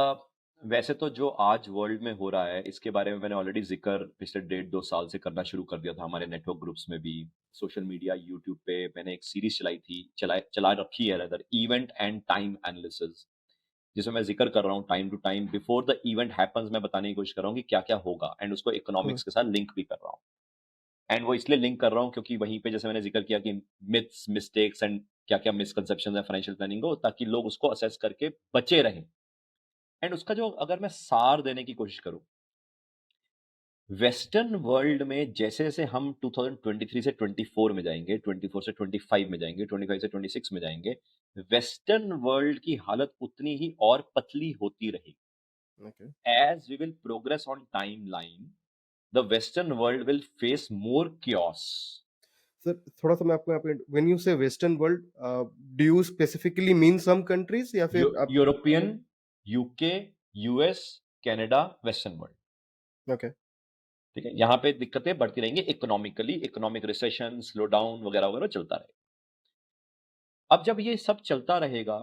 वैसे तो जो आज वर्ल्ड में हो रहा है, इसके बारे में मैंने ऑलरेडी जिक्र पिछले 1.5-2 साल से करना शुरू कर दिया था, हमारे नेटवर्क ग्रुप्स में भी, सोशल मीडिया, यूट्यूब पे मैंने एक सीरीज चला रखी है rather, event and time analysis, जिसमें मैं जिक्र कर रहा हूँ time to time, before the event happens मैं बताने की कोशिश कर रहा हूँ कि क्या क्या होगा, एंड उसको हम्म, इकोनॉमिक्स के साथ लिंक भी कर रहा हूँ। एंड वो इसलिए लिंक कर रहा हूँ क्योंकि वहीं पे जैसे मैंने जिक्र किया कि मिथ्स, मिस्टेक्स एंड क्या क्या मिसकंसेप्शन है फाइनेंशियल प्लानिंग को, ताकि लोग उसको असेस करके बचे रहें। एंड उसका जो अगर मैं सार देने की कोशिश करूं, वेस्टर्न वर्ल्ड में जैसे जैसे हम 2023 से 24 में जाएंगे, 24 से 25 में जाएंगे, 25 से 26 में जाएंगे, वेस्टर्न वर्ल्ड की हालत उतनी ही और पतली होती रहेगी। Okay. As we will progress on timeline, the western world will face more chaos. Sir, थोड़ा सा मैं आपको यहाँ पे, when you say western world, do you specifically mean some countries, या फिर आप? European, UK, US, Canada, western world. Okay. ठीक है, यहाँ पे दिक्कतें बढ़ती रहेंगी economically, economic recession, slow down वगैरह वगैरह चलता रहेगा। अब जब ये सब चलता रहेगा,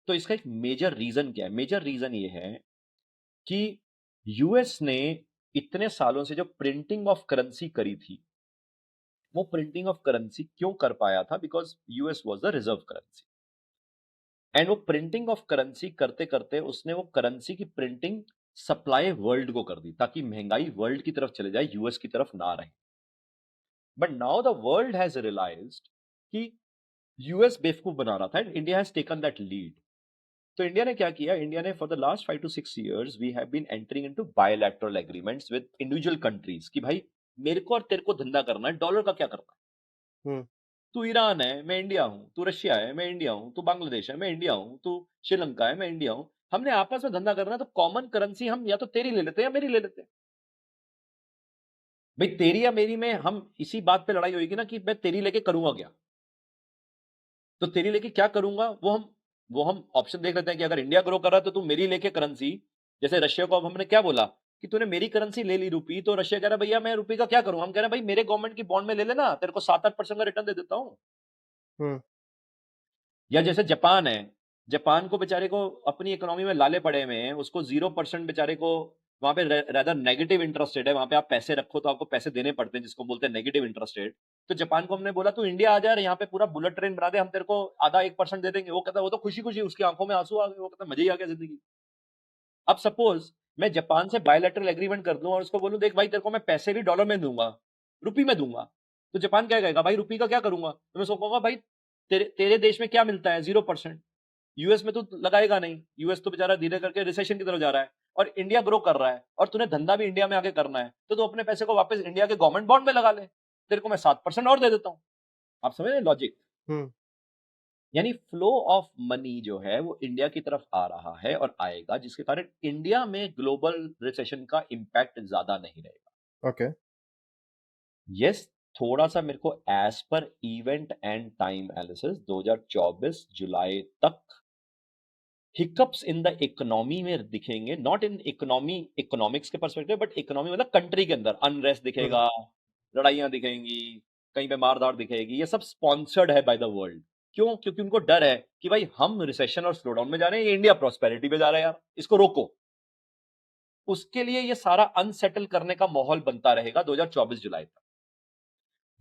तो इसका एक मेजर रीजन क्या है? मेजर रीजन ये है कि यूएस ने इतने सालों से जो प्रिंटिंग ऑफ करेंसी करी थी, वो प्रिंटिंग ऑफ करेंसी क्यों कर पाया था? Because US was the reserve currency. And वो प्रिंटिंग ऑफ करेंसी करते करते उसने वो करेंसी की प्रिंटिंग सप्लाई वर्ल्ड को कर दी, ताकि महंगाई वर्ल्ड की तरफ चले जाए, यूएस की तरफ ना रहे। But now the world has realised कि यूएस बेवकूफ बना रहा था, and India has taken that lead. तो इंडिया ने क्या किया? इंडिया ने for the last 5 to 6 years we have been entering into bilateral agreements with individual countries कि भाई मेरे को और तेरे को धंधा करना है, डॉलर का क्या करना है? हम्म, तू ईरान है, मैं इंडिया हूं, तू रशिया है, मैं इंडिया हूं, तू बांग्लादेश है, मैं इंडिया हूं, तू श्रीलंका है, मैं इंडिया हूं। हमने आपस में धंधा करना है, तो कॉमन करेंसी हम या तो तेरी ले लेते हैं या मेरी ले लेते हैं। भाई तेरी या मेरी में हम इसी बात पे लड़ाई होगी ना कि मैं तेरी लेके करूंगा क्या। तो तेरी लेके क्या करूंगा, वो हम ऑप्शन देख लेते हैं कि अगर इंडिया ग्रो कर रहा है तो तू मेरी लेके करेंसी, जैसे रशिया को अब हमने क्या बोला कि तूने मेरी करेंसी ले ली रुपी, तो रशिया कह रहा है भैया मैं रुपी का क्या करूं? हम कह रहे हैं भाई मेरे गवर्नमेंट की बॉन्ड में ले लेना, तेरे को 7-8% का रिटर्न दे देता हूं। हम्म, या जैसे जापान है, जापान को बेचारे को अपनी इकोनॉमी में लाले पड़े हुए हैं, उसको 0% बेचारे को वहां पे rather नेगेटिव इंटरेस्ट रेट है, वहां पे आप पैसे रखो तो आपको पैसे देने पड़ते हैं, जिसको बोलते हैं नेगेटिव इंटरेस्ट रेट। तो जापान को हमने बोला तू इंडिया आ जा, यहाँ पे पूरा बुलेट ट्रेन बना दे, हम तेरे को आधा 1% दे देंगे। वो कहता है, वो तो खुशी खुशी उसकी आंखों में आंसू आ गए, वो कहता है मजा ही आ गया जिंदगी। अब सपोज मैं जापान से बायलैटरल एग्रीमेंट कर दूं और उसको बोलूं देख भाई तेरे को मैं पैसे भी डॉलर में दूंगा, रुपी में दूंगा, तो जापान क्या कहेगा, भाई रुपी का क्या करूंगा? तो मैं उसको कहूंगा भाई तेरे देश में क्या मिलता है, 0%। यूएस में तो लगाएगा नहीं, यूएस तो बेचारा धीरे करके रिसेशन की तरफ जा रहा है, और इंडिया ग्रो कर रहा है, और तूने धंधा भी इंडिया में आके करना है, तो तू अपने पैसे को वापस इंडिया के गवर्नमेंट बॉन्ड में लगा ले, तेरे को मैं 7% और दे देता हूँ। आप समझ रहे लॉजिक? हम्म। यानी फ्लो ऑफ मनी जो है वो इंडिया की तरफ आ रहा है और आएगा, जिसके कारण इंडिया में ग्लोबल रिसेशन का इंपैक्ट ज्यादा नहीं रहेगा। ओके। यस, थोड़ा सा मेरे को as per event and time analysis 2024 जुलाई तक हिकअप्स इन द इकोनॉमी में दिखेंगे, नॉट इन इकोनॉमी इकोनॉमिक्स के परस्पेक्टिव, बट इकोनॉमी मतलब कंट्री के अंदर अनरेस्ट दिखेगा, लड़ाइयां दिखेंगी, कहीं पे मारधाड़ दिखेगी। ये सब स्पॉन्सर्ड है बाय द वर्ल्ड। क्यों? क्योंकि उनको डर है कि भाई हम रिसेशन और स्लोडाउन में जा रहे हैं, ये इंडिया प्रॉस्पेरिटी पे जा रहा है यार, इसको रोको। उसके लिए ये सारा अनसेटल करने का माहौल बनता रहेगा 2024 जुलाई तक।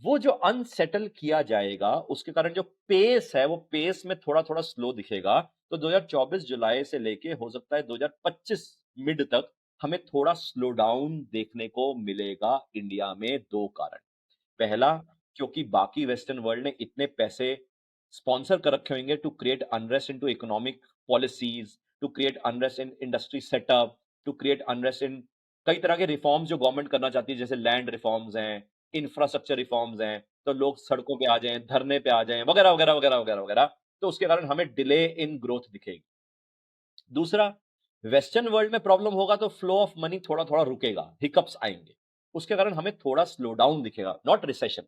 वो जो अनसेटल किया जाएगा उसके कारण जो पेस है वो पेस में थोड़ा थोड़ा स्लो दिखेगा। तो 2024 जुलाई से लेके हो सकता है 2025 मिड तक हमें थोड़ा स्लो डाउन देखने को मिलेगा इंडिया में। दो कारण। पहला, क्योंकि बाकी वेस्टर्न वर्ल्ड ने इतने पैसे स्पॉन्सर कर रखे होंगे to create unrest into economic policies, to create unrest in industry setup, to create unrest in कई तरह के रिफॉर्म्स जो गवर्नमेंट करना चाहती है, जैसे लैंड रिफॉर्म्स हैं, इंफ्रास्ट्रक्चर रिफॉर्म्स हैं, तो लोग सड़कों पे आ जाएं, धरने पे आ जाएं, वगैरह वगैरह वगैरह वगैरह वगैरह। तो उसके कारण हमें डिले इन ग्रोथ दिखेगी। दूसरा, वेस्टर्न वर्ल्ड में प्रॉब्लम होगा तो फ्लो ऑफ मनी थोड़ा थोड़ा रुकेगा, हिकअप्स आएंगे, उसके कारण हमें थोड़ा स्लो डाउन दिखेगा, नॉट रिसेशन।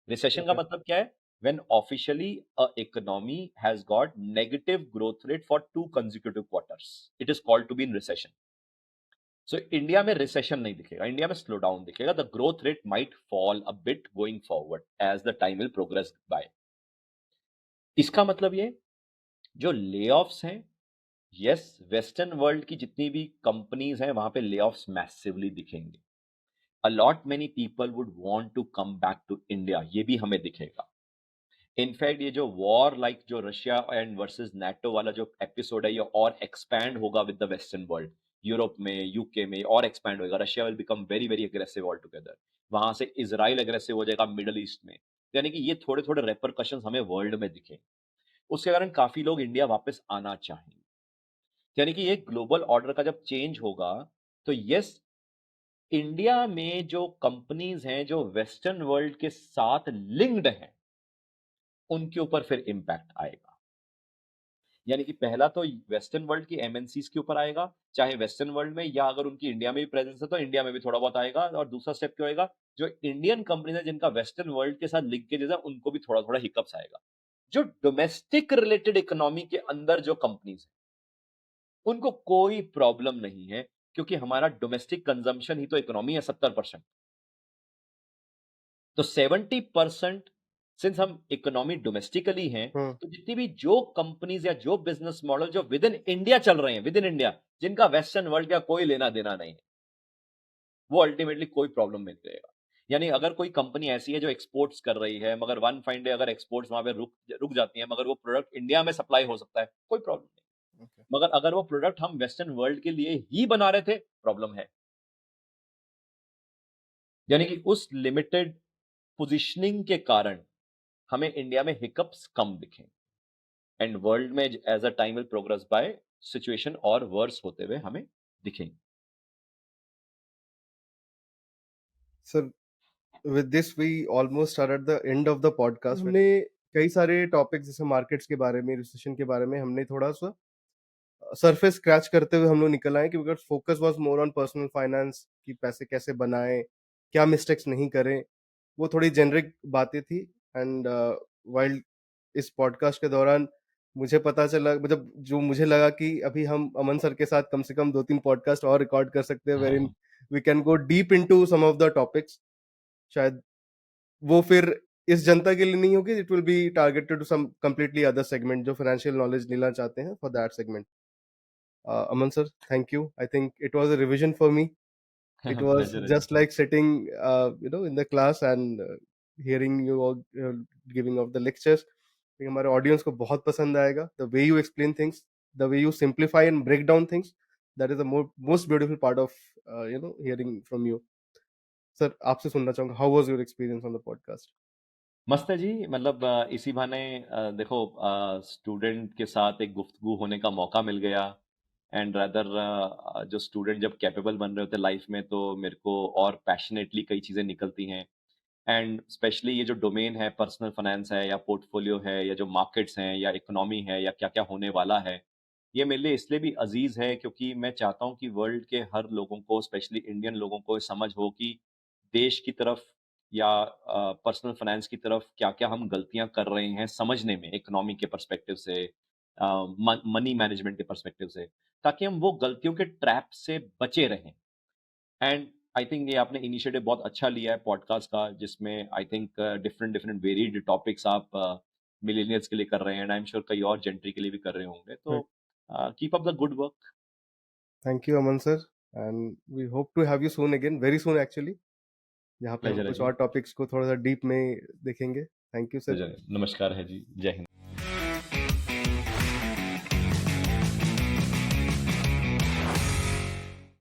रिसेशन का ओके। मतलब क्या है? When officially a economy has got negative growth rate for 2 consecutive quarters, it is called to be in recession. So India में रिसेशन नहीं दिखेगा, इंडिया में स्लो डाउन दिखेगा। The growth rate might fall a bit going forward as the time will progress by. इसका मतलब ये जो ले हैं, यस, वेस्टर्न वर्ल्ड की जितनी भी कंपनीज हैं वहां पे ले मैसिवली दिखेंगे। A lot many people would want to come back to India, ये भी हमें दिखेगा। इनफैक्ट ये जो वॉर लाइक जो रशिया एंड वर्सेस नाटो वाला जो एपिसोड है, ये और एक्सपैंड होगा with the western world. Europe में, यूके में और एक्सपैंड होगा। Russia will become very very aggressive all together. वहां से इजराइल अग्रेसिव हो जाएगा मिडल ईस्ट में। यानी कि ये थोड़े थोड़े रेपरकशंस हमें वर्ल्ड में दिखे, उसके कारण काफी लोग इंडिया वापस आना चाहेंगे। यानी कि ये ग्लोबल ऑर्डर का जब चेंज होगा तो यस, इंडिया में जो कंपनीज हैं जो वेस्टर्न वर्ल्ड के साथ लिंक्ड हैं उनके ऊपर फिर इंपैक्ट आएगा। यानी कि पहला तो वेस्टर्न वर्ल्ड की एमएनसीज के ऊपर आएगा, चाहे वेस्टर्न वर्ल्ड में या अगर उनकी इंडिया में भी प्रेजेंस है तो इंडिया में भी थोड़ा बहुत आएगा। और दूसरा स्टेप क्या होगा, जो इंडियन कंपनीज है जिनका वेस्टर्न वर्ल्ड के साथ लिंकेज है उनको भी थोड़ा थोड़ा हिकअप्स आएगा। जो डोमेस्टिक रिलेटेड इकोनॉमी के अंदर जो कंपनीज है उनको कोई प्रॉब्लम नहीं है, क्योंकि हमारा डोमेस्टिक कंजम्पशन ही तो इकोनॉमी है 70%। तो 70% सिंस हम इकोनॉमी डोमेस्टिकली हैं, तो जितनी भी जो कंपनीज या जो बिजनेस मॉडल जो विद इन इंडिया चल रहे हैं, विद इन इंडिया, जिनका वेस्टर्न वर्ल्ड का कोई लेना देना नहीं है, वो अल्टीमेटली कोई प्रॉब्लम नहीं रहेगा। यानी अगर कोई कंपनी ऐसी है जो एक्सपोर्ट्स कर रही है, मगर वन फाइन डे अगर एक्सपोर्ट्स वहां पे रुक जाती है, मगर वो प्रोडक्ट इंडिया में सप्लाई हो सकता है, कोई प्रॉब्लम नहीं। ओके। मगर अगर वो प्रोडक्ट हम वेस्टर्न वर्ल्ड के लिए ही बना रहे थे, प्रॉब्लम है। यानी कि उस लिमिटेड पोजिशनिंग के कारण हमें इंडिया में हिकअप्स कम दिखें, एंड वर्ल्ड में as a time will progress by situation और वर्स होते हुए हमें दिखेंगे। Sir, with this we almost are at the end of the podcast. हमने कई सारे टॉपिक्स जैसे मार्केट्स के बारे में, रिसेशन के बारे में हमने थोड़ा सा सरफेस स्क्रैच करते हुए हम लोग निकल आए, क्योंकि focus was more on personal finance कि पैसे कैसे बनाएं, क्या मिस्टेक्स नहीं करें। वो थोड़ी जेनरिक बातें थी। एंड वाइल इस पॉडकास्ट के दौरान मुझे पता चला, मतलब जो मुझे लगा कि अभी हम अमन सर के साथ कम से कम 2-3 पॉडकास्ट और रिकॉर्ड कर सकते हैं, wherein we can go deep into some of the topics. शायद वो फिर इस जनता के लिए नहीं होगी, it will be targeted to some completely other segment जो फाइनेंशियल नॉलेज लेना चाहते हैं for that segment. Aman sir, thank you. I think it was a revision for me. It was Pleasure है जी। just like sitting, in the class and hearing you all giving of the lectures. I think हमारे audience को बहुत पसंद आएगा. The way you explain things, the way you simplify and break down things, that is the most beautiful part of hearing from you. Sir, आपसे सुनना चाहूँगा. How was your experience on the podcast? मस्त है जी। मतलब इसी बहाने देखो student के साथ एक गुफ्तगू होने का मौका मिल गया। एंड रादर जो स्टूडेंट जब कैपेबल बन रहे होते लाइफ में तो मेरे को और पैशनेटली कई चीज़ें निकलती हैं। एंड स्पेशली ये जो डोमेन है, पर्सनल फाइनेंस है या पोर्टफोलियो है या जो मार्केट्स हैं या इकोनॉमी है या क्या क्या होने वाला है, ये मेरे लिए इसलिए भी अजीज है क्योंकि मैं चाहता हूँ कि वर्ल्ड के हर लोगों को, स्पेशली इंडियन लोगों को समझ हो कि देश की तरफ या पर्सनल फाइनेंस की तरफ क्या क्या हम गलतियां कर रहे हैं समझने में, इकोनॉमी के पर्सपेक्टिव से, मनी मैनेजमेंट के पर्सपेक्टिव से, ताकि हम वो गलतियों के ट्रैप से बचे रहें। एंड आई थिंक ये आपने इनिशिएटिव बहुत अच्छा लिया है पॉडकास्ट का, जिसमें I think different different varied topics आप मिलेनियल्स के लिए कर रहे हैं एंड आई एम श्योर कई और जेंट्री के लिए भी कर रहे होंगे। तो Right. Keep up the good work. Thank you, Aman sir, and we hope to have you soon again, very soon actually. जहाँ पे हम प्लेजर है कुछ जी। और टॉपिक्स को थोड़ा सा डीप में देखेंगे. Thank you sir. प्लेजर है। नमस्कार है जी। जय हिंद।